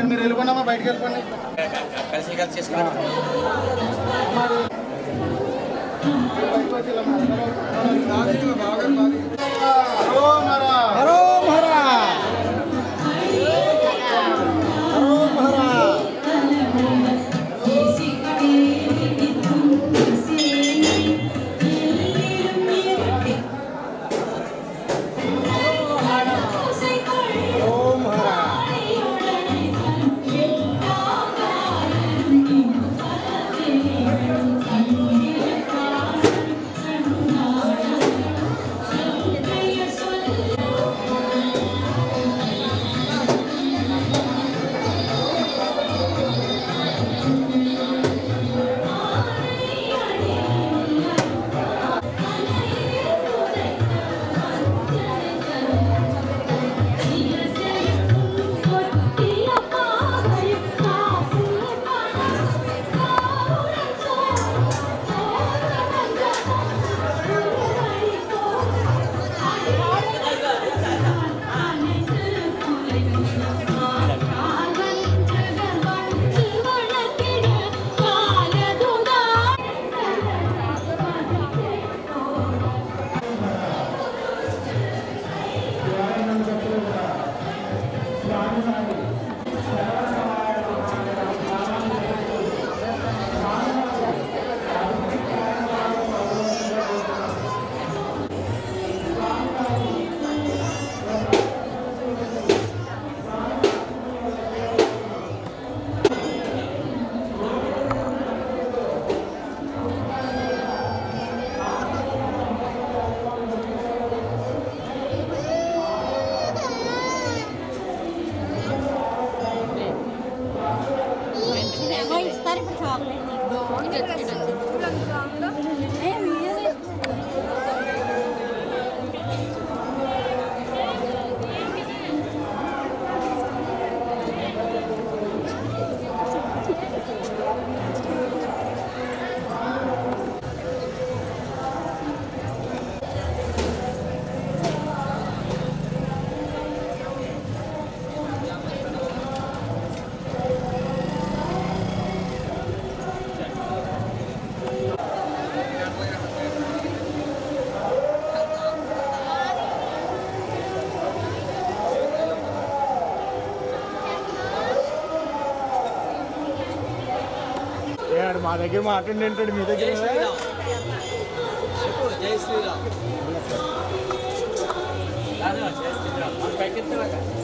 మీరు వెళ్ళిపోయినామా బయటకు వెళ్ళిపోండి
కలిసి కలిసి చేసుకున్నాం
ఆడు మా దగ్గర మాట్లాడి మీ దగ్గర
జై శ్రీరామ్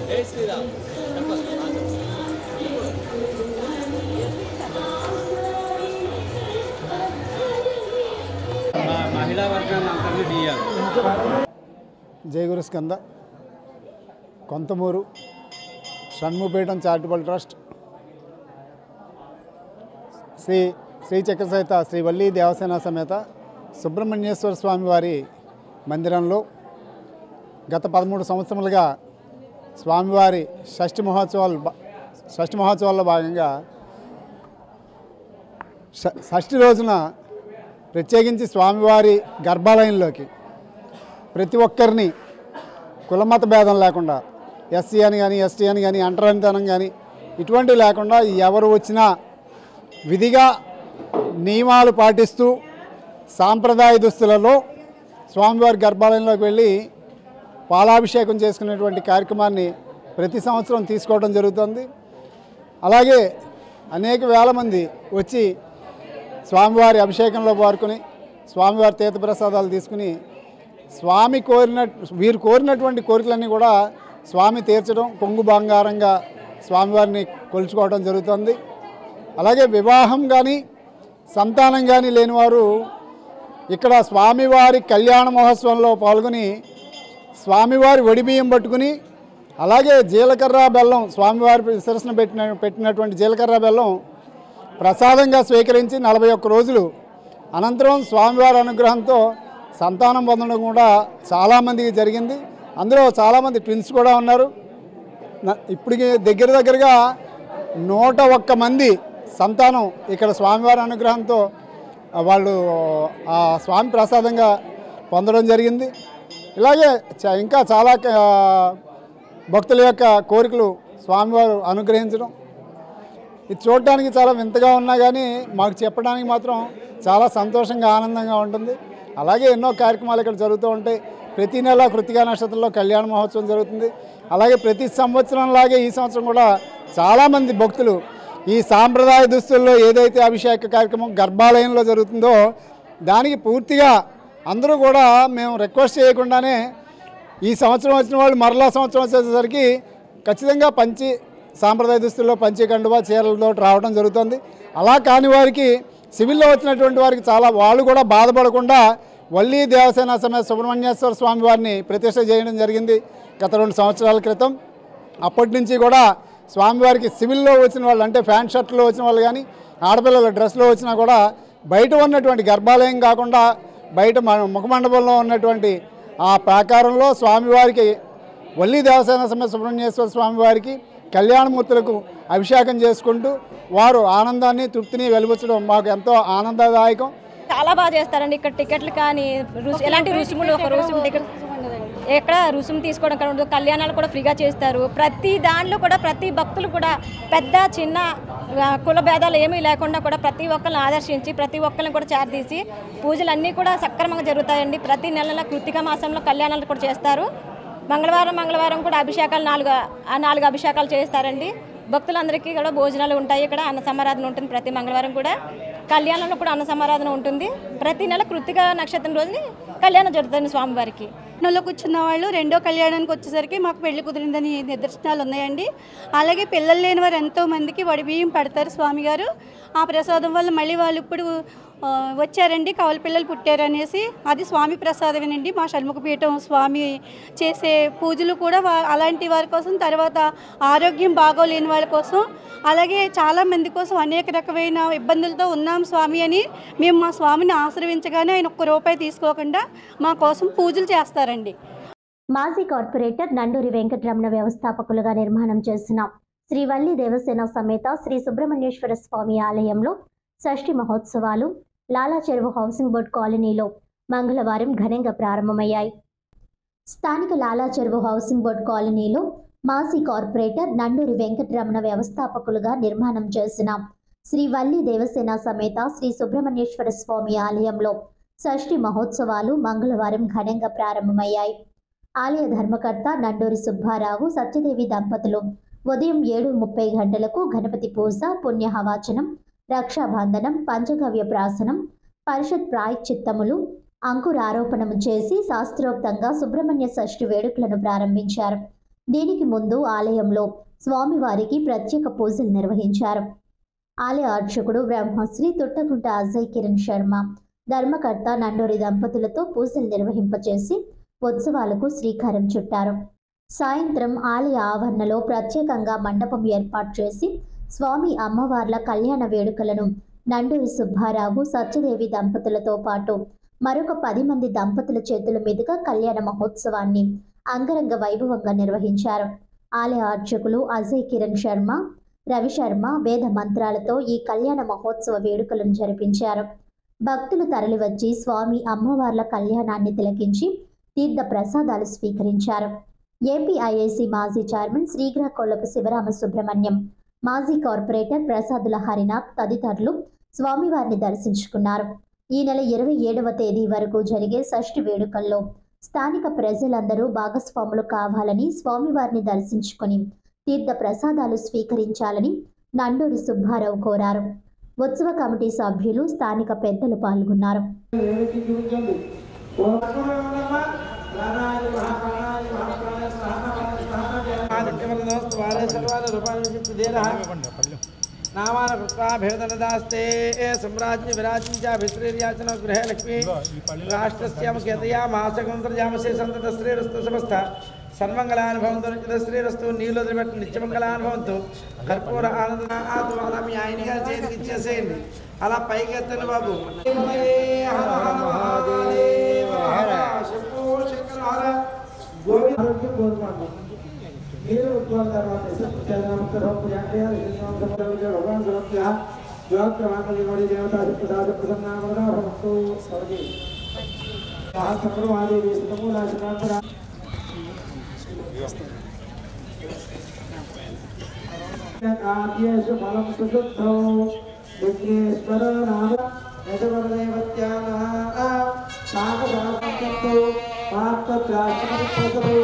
జై శ్రీరామ్ మహిళా వర్గాన్ని అందరినీ తీయాలి.
జయగురు స్కంద కొంతమూరు షణ్ముపీఠం చారిటబుల్ ట్రస్ట్ శ్రీ చక్రసహిత శ్రీ వల్లీ దేవసేన సమేత సుబ్రహ్మణ్యేశ్వర స్వామి వారి మందిరంలో గత 13 సంవత్సరాలుగా స్వామివారి షష్ఠి మహోత్సవాల్లో భాగంగా షష్ఠి రోజున ప్రత్యేకించి స్వామివారి గర్భాలయంలోకి ప్రతి ఒక్కరిని కులమత భేదం లేకుండా ఎస్సీ అని కానీ ఎస్టీ అని కానీ అంటరానితనం కానీ ఇటువంటివి లేకుండా ఎవరు వచ్చినా విధిగా నియమాలు పాటిస్తూ సాంప్రదాయ దుస్తులలో స్వామివారి గర్భాలయంలోకి వెళ్ళి పాలాభిషేకం చేసుకునేటువంటి కార్యక్రమాన్ని ప్రతి సంవత్సరం తీసుకోవడం జరుగుతుంది. అలాగే అనేక వేల మంది వచ్చి స్వామివారి అభిషేకంలో పాల్గొని స్వామివారి తీర్థప్రసాదాలు తీసుకుని వీరు కోరినటువంటి కోరికలన్నీ కూడా స్వామి తీర్చడం, కొంగు బంగారంగా స్వామివారిని కొలుచుకోవడం జరుగుతుంది. అలాగే వివాహం కానీ సంతానం కానీ లేనివారు ఇక్కడ స్వామివారి కళ్యాణ మహోత్సవంలో పాల్గొని స్వామివారి వడిబియ్యం పట్టుకుని అలాగే జీలకర్ర బెల్లం స్వామివారి శిరస్సును పెట్టినటువంటి జీలకర్ర బెల్లం ప్రసాదంగా స్వీకరించి 41 రోజులు అనంతరం స్వామివారి అనుగ్రహంతో సంతానం పొందడం కూడా చాలామందికి జరిగింది. అందులో చాలామంది ట్విన్స్ కూడా ఉన్నారు. ఇప్పటికి దగ్గరగా 101 మంది సంతానం ఇక్కడ స్వామివారి అనుగ్రహంతో వాళ్ళు ఆ స్వామి ప్రసాదంగా పొందడం జరిగింది. ఇలాగే ఇంకా చాలా భక్తుల యొక్క కోరికలు స్వామివారు అనుగ్రహించడం ఇది చూడటానికి చాలా వింతగా ఉన్నా కానీ మాకు చెప్పడానికి మాత్రం చాలా సంతోషంగా ఆనందంగా ఉంటుంది. అలాగే ఎన్నో కార్యక్రమాలు ఇక్కడ జరుగుతూ ఉంటాయి. ప్రతి నెల కృతికా నక్షత్రంలో కళ్యాణ మహోత్సవం జరుగుతుంది. అలాగే ప్రతి సంవత్సరంలాగే ఈ సంవత్సరం కూడా చాలామంది భక్తులు ఈ సాంప్రదాయ దుస్తుల్లో ఏదైతే అభిషేక కార్యక్రమం గర్భాలయంలో జరుగుతుందో దానికి పూర్తిగా అందరూ కూడా మేము రిక్వెస్ట్ చేయకుండానే ఈ సంవత్సరం వచ్చిన వాళ్ళు మరలా సంవత్సరం వచ్చేసరికి ఖచ్చితంగా సాంప్రదాయ దుస్తుల్లో పంచి కండువా చీరలతో రావడం జరుగుతుంది. అలా కాని వారికి సివిల్లో వచ్చినటువంటి వారికి వాళ్ళు కూడా బాధపడకుండా వల్లీ దేవసేన సమేత సుబ్రహ్మణ్యేశ్వర స్వామి వారిని ప్రతిష్ఠ చేయడం జరిగింది గత 2 సంవత్సరాల క్రితం. అప్పటి నుంచి కూడా స్వామివారికి సివిల్లో వచ్చిన వాళ్ళు అంటే ప్యాంట్ షర్ట్లో వచ్చిన వాళ్ళు కానీ ఆడపిల్లల డ్రెస్లో వచ్చినా కూడా బయట ఉన్నటువంటి గర్భాలయం కాకుండా బయట ముఖమండపంలో ఉన్నటువంటి ఆ ప్రాకారంలో స్వామివారికి వల్లీ దేవసేన సమేత సుబ్రహ్మణ్యేశ్వర స్వామివారికి కళ్యాణమూర్తులకు అభిషేకం చేసుకుంటూ వారు ఆనందాన్ని తృప్తిని వెలువచ్చడం మాకు ఎంతో ఆనందదాయకం.
చాలా బాగా చేస్తారండి ఇక్కడ. టికెట్లు కానీ ఎలాంటి రుసుములు ఒక రుసుము టికెట్ ఎక్కడ రుసుము తీసుకోవడం ఇక్కడ ఉండదు. కళ్యాణాలు కూడా ఫ్రీగా చేస్తారు. ప్రతి దాంట్లో కూడా ప్రతి భక్తులు కూడా పెద్ద చిన్న కుల భేదాలు ఏమీ లేకుండా కూడా ప్రతి ఒక్కరిని ఆదర్శించి ప్రతి ఒక్కరిని కూడా చేరదీసి పూజలన్నీ కూడా సక్రమంగా జరుగుతాయండి. ప్రతి నెల కృత్తిక మాసంలో కళ్యాణాలు కూడా చేస్తారు. మంగళవారం కూడా అభిషేకాలు 4 అభిషేకాలు చేస్తారండి. భక్తులందరికీ కూడా భోజనాలు ఉంటాయి. ఇక్కడ అన్న సమారాధన ఉంటుంది. ప్రతి మంగళవారం కూడా కళ్యాణంలో కూడా అన్న సమారాధన ఉంటుంది. ప్రతి నెల కృత్తిక నక్షత్రం రోజుని కళ్యాణం జరుగుతుంది స్వామివారికి.
కృష్ణలో కూర్చున్న వాళ్ళు రెండో కళ్యాణానికి వచ్చేసరికి మాకు పెళ్లి కుదిరిందని నిదర్శనాలు ఉన్నాయండి. అలాగే పిల్లలు లేని వారు ఎంతోమందికి వడిబియ్యం పెడతారు స్వామిగారు. ఆ ప్రసాదం వల్ల మళ్ళీ వాళ్ళు ఇప్పుడు వచ్చారండి కవల పిల్లలు పుట్టారనేసి అది స్వామి ప్రసాదమేనండి. మా షణ్ముఖపీఠం స్వామి చేసే పూజలు కూడా అలాంటి వారి కోసం, తర్వాత ఆరోగ్యం బాగోలేని వాళ్ళ కోసం, అలాగే చాలామంది కోసం అనేక రకమైన ఇబ్బందులతో ఉన్నాం స్వామి అని మేము మా స్వామిని ఆశ్రయించగానే ఆయన ₹1 తీసుకోకుండా మా కోసం పూజలు చేస్తారండి.
మాజీ కార్పొరేటర్ నండూరి వెంకటరమణ వ్యవస్థాపకులుగా నిర్మాణం చేసిన శ్రీ వల్లీ దేవసేన సమేత శ్రీ సుబ్రహ్మణ్యేశ్వర స్వామి ఆలయంలో షష్ఠి మహోత్సవాలు లాలా చెరువు హౌసింగ్ బోర్డ్ కాలనీలో మంగళవారం ఘనంగా ప్రారంభమయ్యాయి. స్థానిక లాలా చెరువు హౌసింగ్ బోర్డ్ కాలనీలో మాజీ కార్పొరేటర్ నండూరి వెంకటరమణ వ్యవస్థాపకులుగా నిర్మాణం చేసిన శ్రీ వల్లీ దేవసేన సమేత శ్రీ సుబ్రహ్మణ్యేశ్వర స్వామి ఆలయంలో షష్ఠి మహోత్సవాలు మంగళవారం ఘనంగా ప్రారంభమయ్యాయి. ఆలయ ధర్మకర్త నండూరి సుబ్బారావు సత్యదేవి దంపతులు ఉదయం 7:30 గంటలకు గణపతి పూజ, పుణ్యహవాచనం, రక్షాబంధనం, పంచగవ్య ప్రాసనం, పరిషత్ ప్రాయశ్చిత్తములు, అంకురారోపణము చేసి శాస్త్రోక్తంగా సుబ్రహ్మణ్య షష్ఠి వేడుకలను ప్రారంభించారు. దీనికి ముందు ఆలయంలో స్వామివారికి ప్రత్యేక పూజలు నిర్వహించారు. ఆలయ అర్చకుడు బ్రహ్మశ్రీ తుట్టగుంట అజయ్ కిరణ్ శర్మ, ధర్మకర్త నండూరి దంపతులతో పూజలు నిర్వహింపచేసి ఉత్సవాలకు శ్రీకారం చుట్టారు. సాయంత్రం ఆలయ ఆవరణలో ప్రత్యేకంగా మండపం ఏర్పాటు చేసి స్వామి అమ్మవార్ల కళ్యాణ వేడుకలను నండూరి సుబ్బారావు, సత్యదేవి దంపతులతో పాటు మరొక 10 మంది దంపతుల చేతుల మీదుగా కళ్యాణ మహోత్సవాన్ని అంగరంగ వైభవంగా నిర్వహించారు. ఆలయ అర్చకులు అజయ్ కిరణ్ శర్మ, రవిశర్మ వేద మంత్రాలతో ఈ కళ్యాణ మహోత్సవ వేడుకలను జరిపించారు. భక్తులు తరలివచ్చి స్వామి అమ్మవార్ల కళ్యాణాన్ని తిలకించి తీర్థ ప్రసాదాలు స్వీకరించారు. ఏపీఐఐసి మాజీ చైర్మన్ శ్రీగ్రహకొల్లపు శివరామ సుబ్రహ్మణ్యం, మాజీ కార్పొరేటర్ ప్రసాదుల హరినాథ్ తదితరులు స్వామివారిని దర్శించుకున్నారు. ఈ నెల 27వ తేదీ వరకు జరిగే షష్ఠి వేడుకల్లో స్థానిక ప్రజలందరూ భాగస్వాములు కావాలని, స్వామివారిని దర్శించుకుని తీర్థ ప్రసాదాలు స్వీకరించాలని నండూరి సుబ్బారావు కోరారు. ఉత్సవ కమిటీ సభ్యులు, స్థానిక పెద్దలు పాల్గొన్నారు.
नामान कृत्वाभेदनदास्ते सम्राज्ञ विराजिंचाभिश्रीर्याचन गृहे लक्ष्मी राष्ट्रस्याम केतया मासकंत्रजामसे संतत श्रीरस्तु समस्त सर्वमंगलानि भवन्तु श्रीरस्तु नीलोद्रिभट्ट नित्यमंगलानि भवन्तु कर्पूर आनंद आत्माला మీ ఆయన గారి చేతికి ఇచ్చేసేయండి. అలా పైకి ఎత్తండి బాబు. మీరు ఉద్యోగ తర్వాత భగవాన్ సురక్ష యోగక్రమాకలి దేవతా ప్రసాద ప్రసన్నామస్తు సహస్రవాది సమూలాశికాంతర ఆద్యేషు ఫలం సుశుద్ధౌ విఘ్నేశ్వర నామ యజవరదేవత్యానః సాగసాగంతో పాత్రత్రాశికృతౌ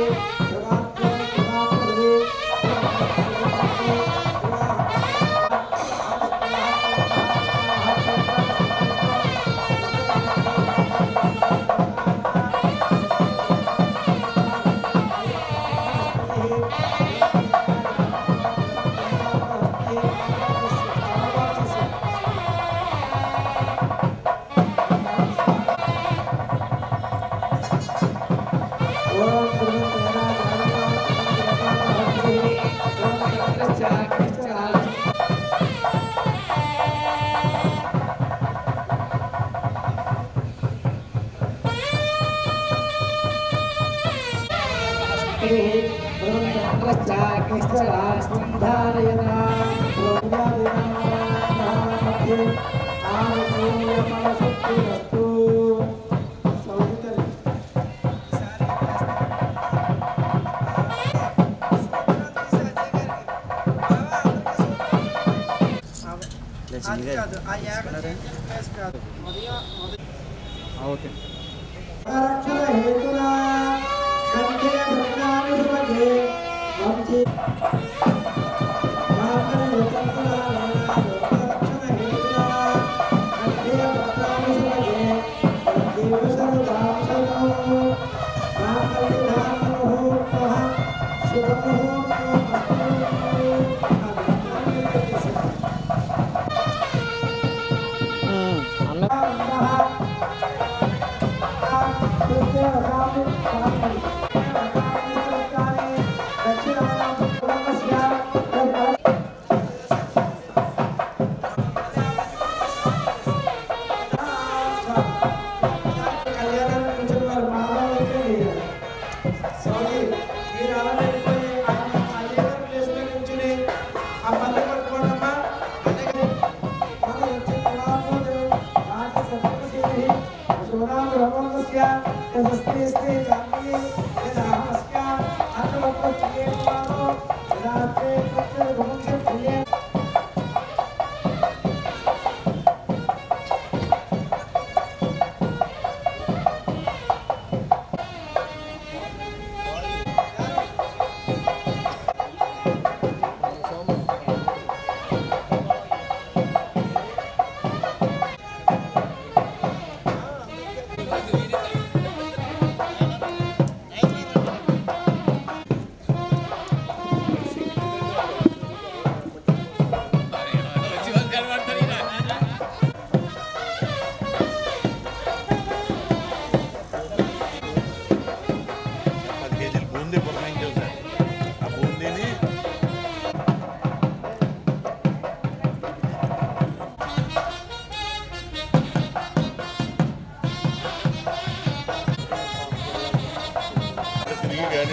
ఓకే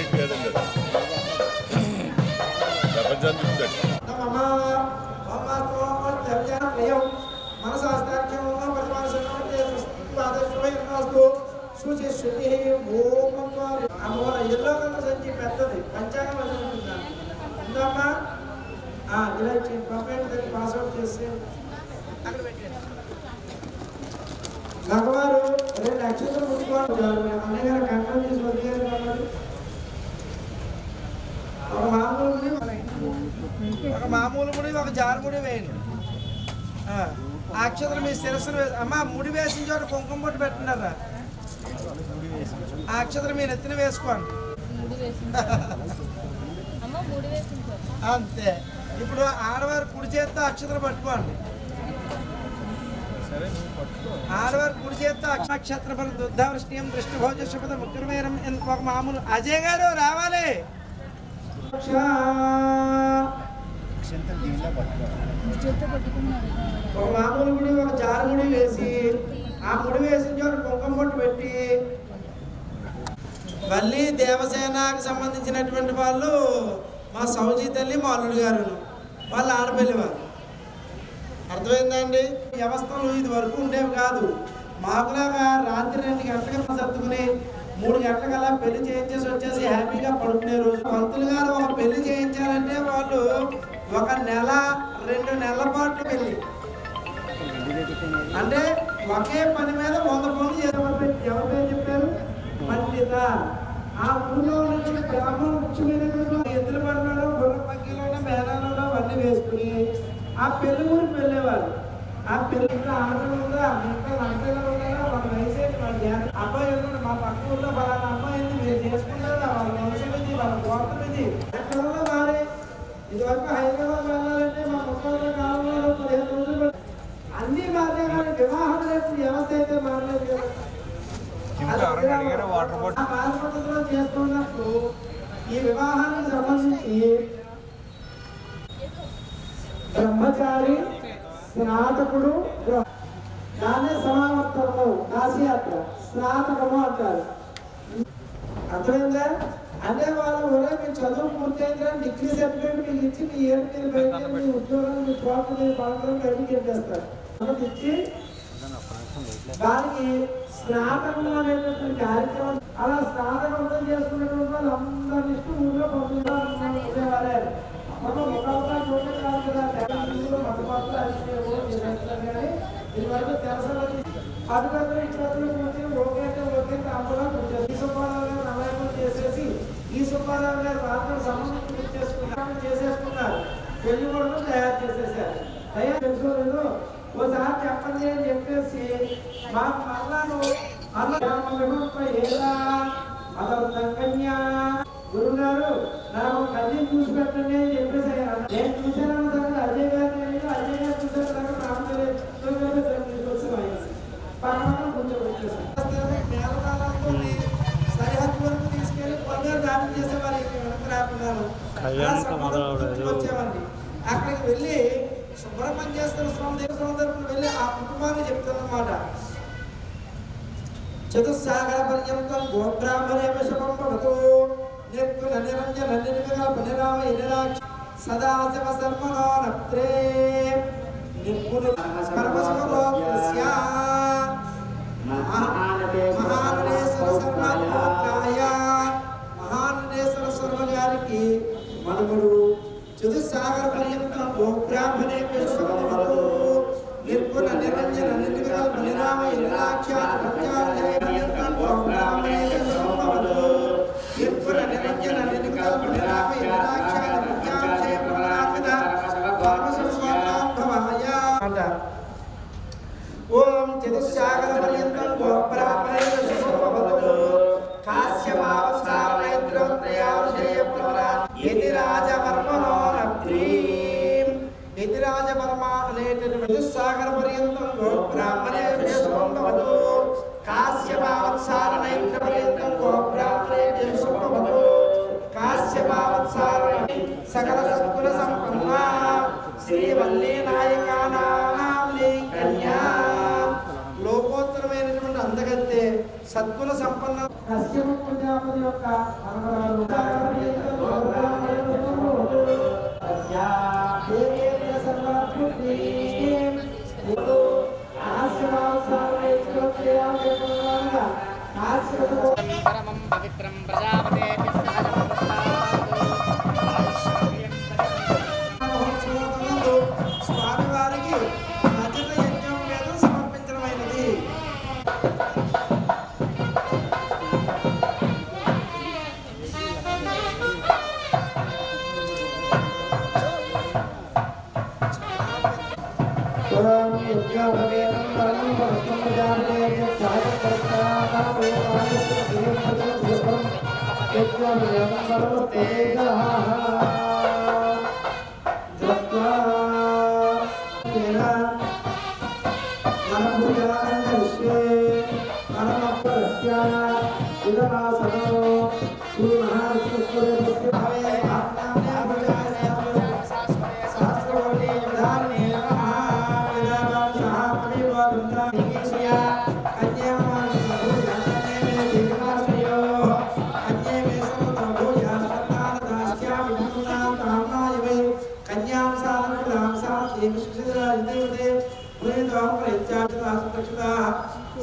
సైట్ కాదండి ప్రపంచాన్ని తిప్పుతాడు.
ఎల్లో కలర్ సంచి పెద్దది పంచాంగం ఉందమ్మా ఇలా పంపేంటి పాస్అవుట్ చేసి అక్కడ పెట్టాను. మగవారు 2 అక్షరాలు ముట్టుకోవాలి. అన్నయ్య గారు కంట్రోల్ చేసి వదిలేరు కాబట్టి ఒక మామూలు ముడి ఒక జారుముడి వేయండి. ఆ అక్షతలు మీ శిరస్సును వేసి అమ్మ ముడి వేసిన చోట కుంకుమ బొట్టు పెట్టినారా? ఆ అక్షతలు మీరు ఎత్తున వేసుకోండి. అంతే. ఇప్పుడు ఆడవారు కుడి చేత్తో అక్షతలు పట్టుకోండి. ఆడవారు కుడి చేత్తో నక్షత్ర దుర్ధావృష్ణీయం దృష్టి భోజ శుభద ముఖ్యమైన ఒక మామూలు. అజయ్ గారు రావాలి. ఒక మామూలు ముడి ఒక జారు ముడి వేసి ఆ ముడి వేసిన చోట కుంకుమ బొట్టు పెట్టి మళ్ళీ దేవసేనకు సంబంధించినటువంటి వాళ్ళు మా సౌజీ తల్లి మా అల్లుడు గారు వాళ్ళ ఆడపిల్లి వారు. అర్థమైందండి? వ్యవస్థలు ఇది వరకు ఉండేవి కాదు. మాకులాగా రాత్రి 2 గంటలకు సర్దుకుని 3 గంటలకల్లా పెళ్లి చేయించేసి వచ్చేసి హ్యాపీగా పడుకునే రోజు. పంతులు గారు ఒక పెళ్లి చేయించాలంటే వాళ్ళు 1 నెల 2 నెలల పాటు పెళ్లి అంటే ఒకే పని మీద 100 పనులు ఎవరు చెప్పారు? పండిత. ఆ ఊళ్ళో నుంచి గ్రామం ముఖ్యమైనటువంటి ఎద్దుల బండ్లలో గుర్ర పక్కీలోనే మేళాలలో అవన్నీ వేసుకుని ఆ పెళ్లి ఊరికి వెళ్ళేవారు. ఆ పెళ్లిలో ఆటలు ఉందా ఇంకా లంటలు ఉన్నారా వాళ్ళ వయసు అబ్బాయి ఉన్నాడు మా పక్క ఊళ్ళో వాళ్ళ అమ్మాయిని మీరు చేసుకుంటారా వాళ్ళ వంశం ఇది వాళ్ళ గోత్రం ఇది ఎక్కడో మారే. ఇదివరకు హైదరాబాద్ వెళ్ళాలంటే మా ముఖ్యంలో కాలంలో 15 రోజులు అన్ని మారే. కానీ వివాహం రేపు వ్యవస్థ అయితే మారలేదు కదా. పద్ధతిలో చేస్తున్నప్పుడు ఈ వివాహానికి సంబంధించి బ్రహ్మచారి స్నాతకుడు దాన్నే సమావర్తనము కాశీయాత్ర స్నాతకము అంటారు. అర్థమైందా? అదే వాళ్ళు కూడా మీరు చదువు పూర్తయిందా డిగ్రీ సర్టిఫికేట్ మీకు ఇచ్చి మీ ఏడు మీరు బయట మీ ఉద్యోగం మీ చోట మీరు పడతారు ఎడ్యుకేట్ చేస్తారు. ఇచ్చి దానికి స్నాతకం అనేటటువంటి కార్యక్రమం అలా స్నాతకం చేసుకునేటువంటి వాళ్ళు అందరి లిస్టు ఊళ్ళో పంపించారే. మనం ఒకళ్ళ చోట కాదు కదా మధ్యపత్ర కానీ ఇది వరకు తెలుసని అటుపత్ర ఇటుపత్రులు కూర్చొని ఓకే అందులో ఈ సుబ్బారావు గారు నమయం చేసేసి ఈ సుబ్బారావు గారు రాత్రి సంబంధం చేసేసుకున్నారు. పెళ్లి కూడా తయారు చేసేసారు. తయారు తెలుసుకోలేదు. ఓసారి చెప్పండి అని చెప్పేసి మాకు మళ్ళాను గురువు గారు నాకు కళ్యాణ్ చూసి పెట్టండి అని చెప్పేసి నేను చూసాను సార్ అజయ్ గారిని అజయ్ గారు చూసాను సార్ నాకు పక్కన కొంచెం వచ్చేసాను. సరిహద్దు వరకు తీసుకెళ్ళి పనులు దాడి చేసేవారు రాకున్నారు. వచ్చేవాడిని అక్కడికి వెళ్ళి సుబ్రహ్మణ్యేశ్వర స్వామి తరపున వెళ్ళి ఆ కుటుంబాన్ని చెప్తున్నమాట. చతుస్సాగర పర్యంతం గోబ్రాహ్మణే విషపంపవతు నిర్గుణ నిరంజన నిర్వికల్ప నిరామ నిరాక్ష సదాశివ సర్వలో నప్త్రే నిర్గుణ పరమశివలోకస్య మహానరేశ్వర సర్వలోకాయ మహానరేశ్వర సర్వ గారికి మనముడు చతుస్సాగర పర్యంతం గోబ్రాహ్మణే విషపంపవతు నిర్గుణ నిరంజన నిర్వికల్ప నిరామ నిరాక్ష ఓం చతుస్సాగర పర్యంతం గోబ్రాహ్మణే విషపంపవతు కాశ్యపావస్థానైత్రవత్రయావశేయ ప్రవరా యతి రాజవర్మణో నప్త్రీం యతి రాజవర్మ అనేటటువంటి చతుస్సాగర పర్యంతం గోబ్రాహ్మణే విషపంపవతు కాశ్యపావత్సారణైత్రపర్యంతం గోబ్రాహ్మణే విషపంపవతు కాశ్యపావత్సారణ సకల సత్కుల సంపన్న శ్రీవల్లీ నాయకానాం కన్యా లోకోత్తరమైనటువంటి అందగత్తె సద్గుణ సంపన్న కశ్యప ప్రజాపతి యొక్క మనవరాలు
పరమం పవిత్రం ప్రజాపతే
స్వామివారికి రజత యజ్ఞం మీద సమర్పించడమైనది.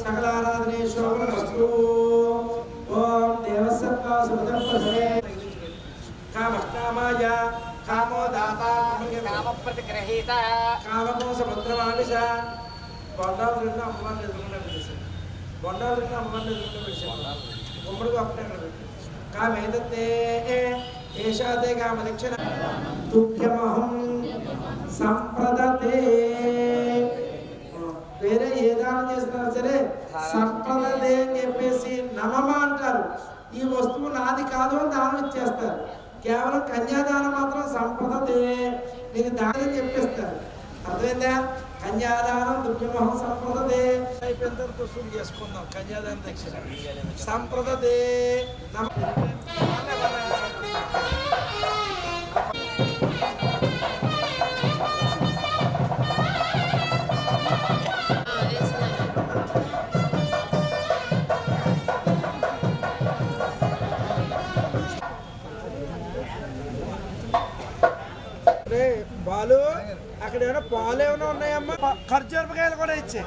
सकलाराधने शोभनस्तु ओम देवसत्ता सुदर्शने कामकामाय कामोदाता
కామప్రతిగ్రహీత
కామకోసముద్రమావిష బొండాలు రెండు అమ్మవారిని ఎదురుకుండా పెట్టేశారు. బొండాలు రెండు అమ్మవారిని ఎదురుకుండా పెట్టేశారు. గుమ్మడికి అప్పుడే అక్కడ పెట్టారు. కామేదత్తే ఏషాదే కామదక్షిణ తుభ్యమహం సంప్రదతే. వేరే ఏ దానం చేసినా సరే సంప్రదతే అని చెప్పేసి నమమ అంటారు. ఈ వస్తువు నాది కాదు అని దానం ఇచ్చేస్తారు. కేవలం కన్యాదానం మాత్రం సంప్రదతే, నీకు దానం చెప్పేస్తారు. అర్థమైందా? కన్యాదానం దుర్గమహం సంప్రదతే అయిపోయిన తర్వాత వసూలు చేసుకుందాం. కన్యాదానం దక్షిణ సంప్రదతే బాలు అక్కడ ఏమైనా పాలు ఏమైనా ఉన్నాయమ్మా? ఖర్జూరకాయలు కూడా ఇచ్చే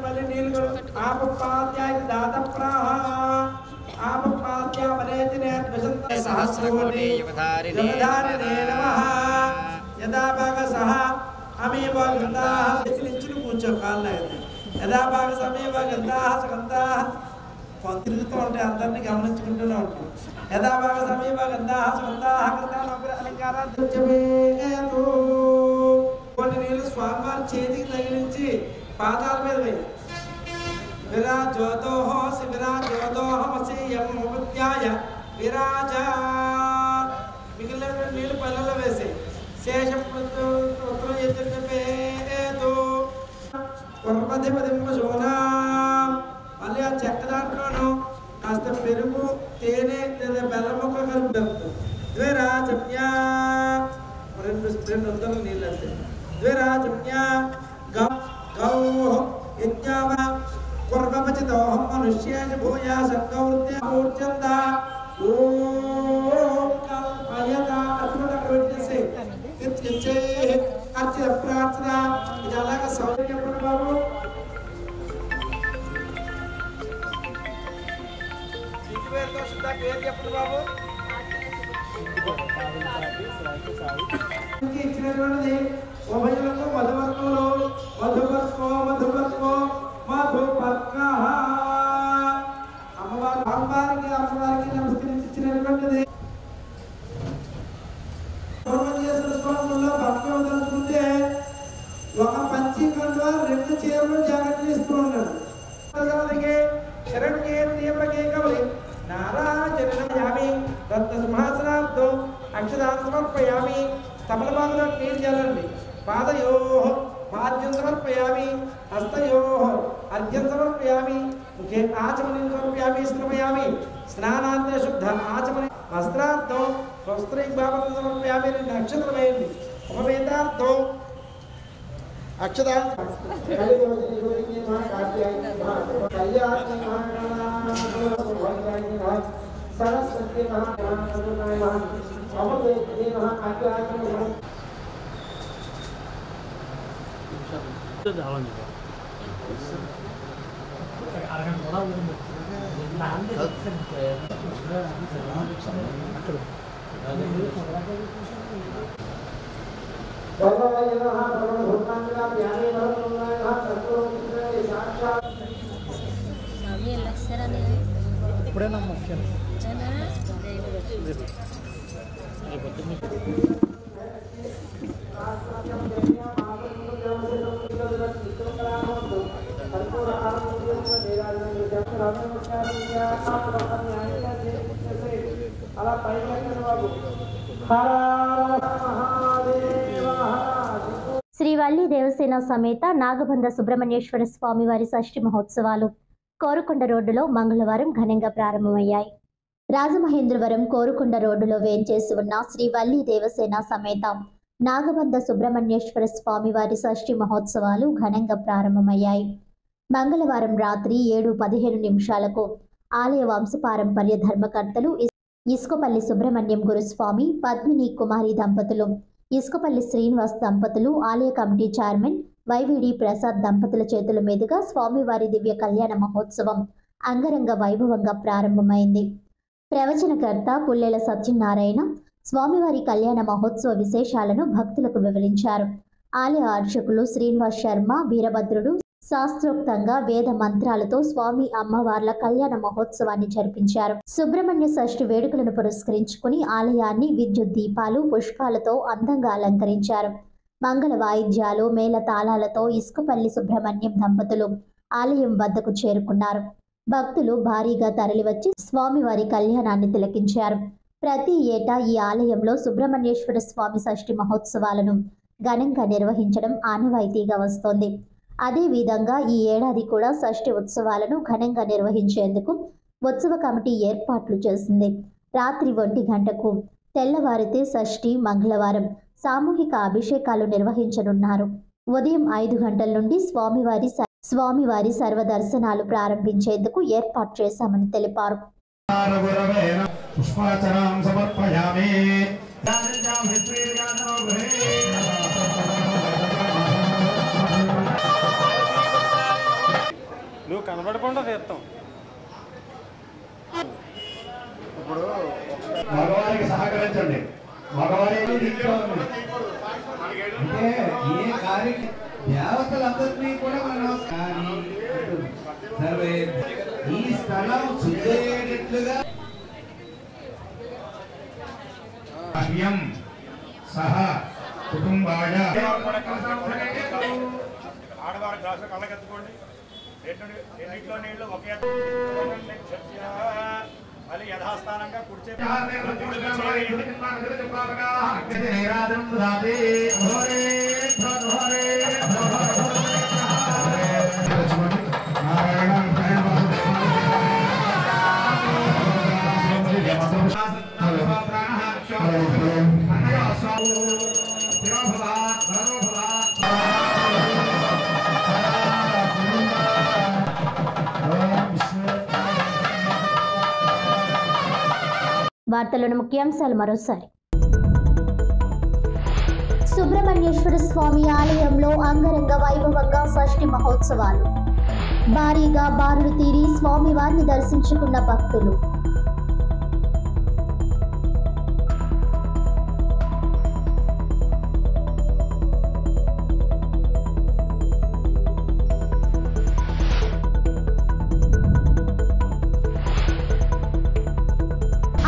మళ్ళీ నీళ్ళు ఆపపాత్యాయ దాత ప్రాహ ఆపపాత్య వరేతినే
సహస్రకోటి యువధారిణే
నమః యదా భాగ సహ అమేవ గంధాః నిచ్చిన కూర్చో కాళ్ళు యదా భాగ సమేవ గంధాః సుగంధాః తిరుగుతూ ఉంటే అందరినీ గమనించుకుంటూనే ఉంటాం. యదా భాగ సమీప గంధాః సుగంధాః కృతానోగ్ర అలంకారాలు కొన్ని నీళ్ళు స్వామివారి చేతికి తగిలించి పాదాల మీద వేయి. విరాజోదోహ శివిరాజోదోహమసీయముద్యాయ విరాజ. మిగిలిన నీళ్ళు పల్లెల్లో వేసి శేషం ఉత్తరం ఎదురు పదింపశోనా. మళ్ళీ ఆ చెక్క దాంట్లోనూ కాస్త పెరుగు తేనె లేదా బెల్లం ముక్క కలిపి పెడతాం. ద్విరాజమ్యా రెండు వందల నీళ్ళు అంటే ద్విరాజమ్యా గౌ యజ్ఞామ కుర్వపచితోహం మనుష్యాయ భూయా సంగౌర్త్యంద ఓం కల్పయత అటువంటి అక్కడ పెట్టేసి అర్చన ప్రార్థన ఇది అలాగే సౌకర్యం చెప్పండి బాబు. పేరుతో శుద్ధ పేరు చెప్పండి బాబు. ఇచ్చినటువంటిది ఉభయులకు మధువర్గంలో మధువర్గో మధువర్గో మధువర్గ. అమ్మవారికి నమస్కరించి ఇచ్చినటువంటిది. స్వామిలో భక్తులు తలుచుకుంటే ఒక పంచీకంలో 2 చీరలు జాగ్రత్తలు ఇస్తూ ఉన్నాడు. శరణ్యే తీవ్రకే కవలి నారాజనయామి రత్నసింహాసనార్థో అక్షదానం సమర్పయామి. తమలపాదులో నీరు చల్లండి. పాదయో పాద్యం సమర్పయామి. హస్తయో అర్ఘ్యం సమర్పయామి. ముఖే ఆచమనం సమర్పయామి. శ్రమయామి స్నానాంత శుద్ధ ఆచమని వస్త్రార్థం వస్త్రైభావం సమర్పయామి. 2 నక్షత్రమైంది. ఉపవేదార్థం అక్షత సరస్వతి
ఇప్పుడేనా ముఖ్యం
అలా పైకి
శ్రీ వల్లి దేవసేన సమేత నాగబంధ సుబ్రహ్మణ్యేశ్వర స్వామి వారి షష్ఠి మహోత్సవాలు కోరుకొండ రోడ్డులో మంగళవారం ఘనంగా ప్రారంభమయ్యాయి. రాజమహేంద్రవరం కోరుకొండ రోడ్డులో వేంచేసి ఉన్న శ్రీ వల్లి దేవసేన సమేత నాగబంధ సుబ్రహ్మణ్యేశ్వర స్వామి వారి షష్ఠి మహోత్సవాలు ఘనంగా ప్రారంభమయ్యాయి. మంగళవారం రాత్రి 7:15 ఆలయ వంశపారంపర్య ధర్మకర్తలు ఇసుకపల్లి సుబ్రహ్మణ్యం గురుస్వామి, పద్మిని కుమారి దంపతులు, ఇసుకపల్లి శ్రీనివాస్ దంపతులు, ఆలయ కమిటీ చైర్మన్ వైవిడి ప్రసాద్ దంపతుల చేతుల మీదుగా స్వామివారి దివ్య కళ్యాణ మహోత్సవం అంగరంగ వైభవంగా ప్రారంభమైంది. ప్రవచనకర్త పుల్లెల సత్యనారాయణ స్వామివారి కళ్యాణ మహోత్సవ విశేషాలను భక్తులకు వివరించారు. ఆలయ అర్చకులు శ్రీనివాస్ శర్మ, వీరభద్రుడు శాస్త్రోక్తంగా వేద మంత్రాలతో స్వామి అమ్మవార్ల కళ్యాణ మహోత్సవాన్ని జరిపించారు. సుబ్రహ్మణ్య షష్ఠి వేడుకలను పురస్కరించుకుని ఆలయాన్ని విద్యుత్ దీపాలు, పుష్పాలతో అందంగా అలంకరించారు. మంగళ వాయిద్యాలు, మేళ తాళాలతో ఇసుకపల్లి సుబ్రహ్మణ్యం దంపతులు ఆలయం వద్దకు చేరుకున్నారు. భక్తులు భారీగా తరలివచ్చి స్వామివారి కళ్యాణాన్ని తిలకించారు. ప్రతి ఏటా ఈ ఆలయంలో సుబ్రహ్మణ్యేశ్వర స్వామి షష్ఠి మహోత్సవాలను ఘనంగా నిర్వహించడం ఆనవాయితీగా వస్తోంది. అదేవిధంగా ఈ ఏడాది కూడా షష్ఠి ఉత్సవాలను ఘనంగా నిర్వహించేందుకు ఉత్సవ కమిటీ ఏర్పాట్లు చేసింది. రాత్రి 1 గంటకు తెల్లవారితే షష్ఠి మంగళవారం సామూహిక అభిషేకాలు నిర్వహించనున్నారు. ఉదయం 5 గంటల నుండి స్వామివారి సర్వదర్శనాలు ప్రారంభించేందుకు ఏర్పాటు చేశామని తెలిపారు.
నువ్వు కనబడకుండా తీస్తాం.
ఇప్పుడు మగవారికి సహకరించండి. మగవారి
అంటే ఏ కార్య దేవతలందరినీ కూడా మనం సర్వే ఈ స్థలం శుద్ధయ్యేటట్లుగా
సహ కుటుంబాయ ఆడవారి గ్లాసు కళ్ళకెత్తుకోండి. రెండింటిలో నీళ్లు ఒకే మళ్ళీ యథాస్థానంగా కుడిచే
వార్తలను ముఖ్యాంశాలు మరోసారి. సుబ్రహ్మణ్యేశ్వర స్వామి ఆలయంలో అంగరంగ వైభవంగా షష్ఠి మహోత్సవాలు. భారీగా బారులు తీరి స్వామివారిని దర్శించుకున్న భక్తులు.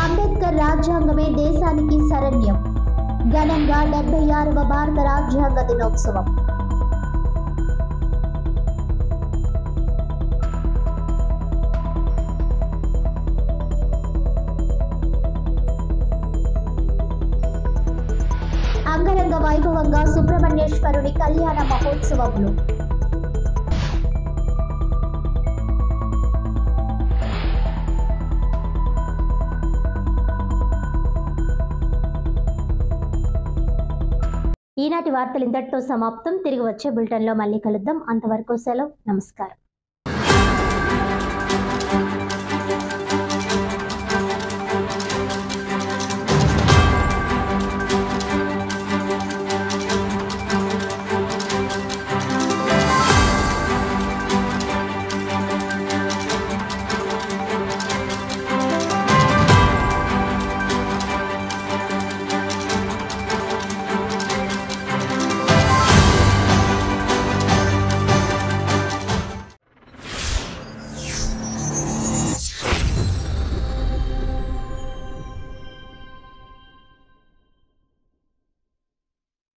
అంబేద్కర్ రాజ్యాంగమే దేశానికి శరణ్యం. ఘనంగా 76వ భారత రాజ్యాంగ దినోత్సవం. అంగరంగ వైభవంగా సుబ్రహ్మణ్యేశ్వరుని కళ్యాణ మహోత్సవంలో ఈనాటి వార్తలు ఇంతటితో సమాప్తం. తిరిగి వచ్చే బులెటిన్లో మళ్ళీ కలుద్దాం. అంతవరకు సెలవు. నమస్కారం.